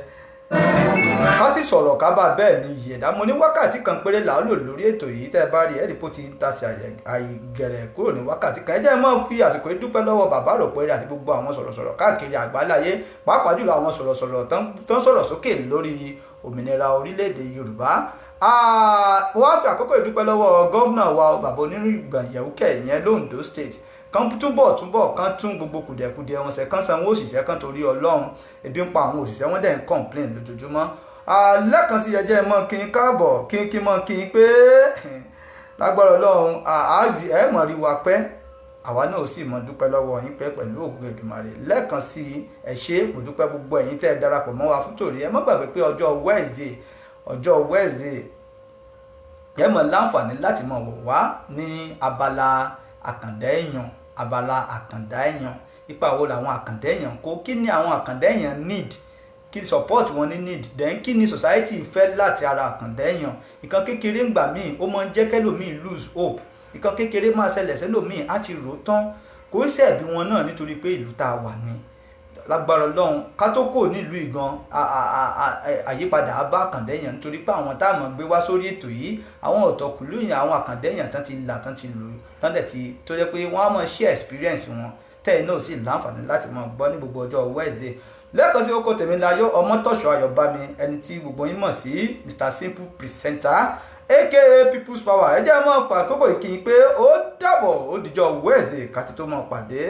ká sì sọ̀rọ̀ ká bá bẹ́ẹ̀ ni yìí ẹ̀dá mo ní wákàtí kan péré là á lò lórí ètò yìí tẹ́ ẹ bá rí ẹ rí i pé ó ti ń tasẹ̀ àìgẹ̀rẹ̀ kúrò ní wákàtí kan ẹ jẹ́ mọ́ fi àsìkò yìí dúpẹ́ lọ́wọ́ bàbá Ròpérè àti gbogbo àwọn sọ̀rọ̀sọ̀rọ̀ káàkiri àgbáláyé pàápàá jùlọ àwọn sọ̀rọ̀sọ̀rọ̀ tó ń sọ̀rọ̀ sókè lórí òmìnira orílẹ̀-èdè Yorùbá wọ́n á fi àkókò ìdúpẹ́ lọ́wọ́ gọ́vnà wa bàbá onírúgbà Yẹ̀wúkẹ́ ìyẹn l'Ondo State kan túbọ̀ kan tún gbogbo kùdẹ̀kùdẹ̀ wọn ṣe kan sanwó òṣìṣẹ́ kan torí Ọlọ́run ebi ń pa àwọn òṣìṣẹ́ wọn dẹ̀ ń complain lójoojúmọ́ lẹ́ẹ̀kan sí ẹjẹ́ mọ́ kí n káàbọ̀ kí mọ́ kí n pé lágbára Ọlọ́run ẹ mọ̀ rí wa pẹ́ àwa náà sì mọ̀ dúpẹ́ lọ́wọ́ yín pẹ́ pẹ̀lú ògùn Èdùmàrè lẹ́ẹ̀kan sí ẹ ṣé mo dúpẹ́ gbogbo ẹ̀yin tẹ́ ẹ darapọ̀ mọ́ wa fún tòrí ẹ má gbàgbé pé ọjọ́ Wednesday yẹn mọ̀ láǹfààní láti mọ̀ wò wá ní abala àkàndá èèyàn ipa wo làwọn àkàndá èèyàn kó kí ni àwọn àkàndá èèyàn need kí support wọn ní need then kí ni society fẹ́ láti ara àkàndá èèyàn ìkan kékeré ń gbà míì ó máa ń jẹ́ kẹ́lòmíì lose hope ìkan kékeré máa ṣẹlẹ̀ sẹ́lòmíì á ti rò tán kò ń ṣẹ̀bi wọn náà nítorí pé ìlú tá a wà ní lágbára Ọlọ́run ká tó kò nílùú ìgan àyípadà abá àkàndẹ́yàn nítorí pé àwọn táwọn gbé wá sórí ètò yìí àwọn ọ̀tọ̀kùlú yẹn àwọn àkàndẹ́yàn tán ti là tán ti lù tán dẹ̀ ti tó jẹ́ pé wọ́n á mọ̀ share experience wọn tẹ́yìn náà sì láǹfààní láti mọ̀ gbọ́ ní gbogbo ọjọ́ Wednesday lẹ́ẹ̀kan sí oko tèmi láyọ̀ Ọmọ́tọ̀ṣọ́ Ayọ̀bámi ẹni tí gbogbo yín mọ̀ sí Mr Simple Presenter aka People's Power ẹ jẹ́ mọ́ pa àkókò ìkíyìn pé ó dàbọ̀ ó dìjọ́ Wednesday ká ti tó mọ̀ pàdé.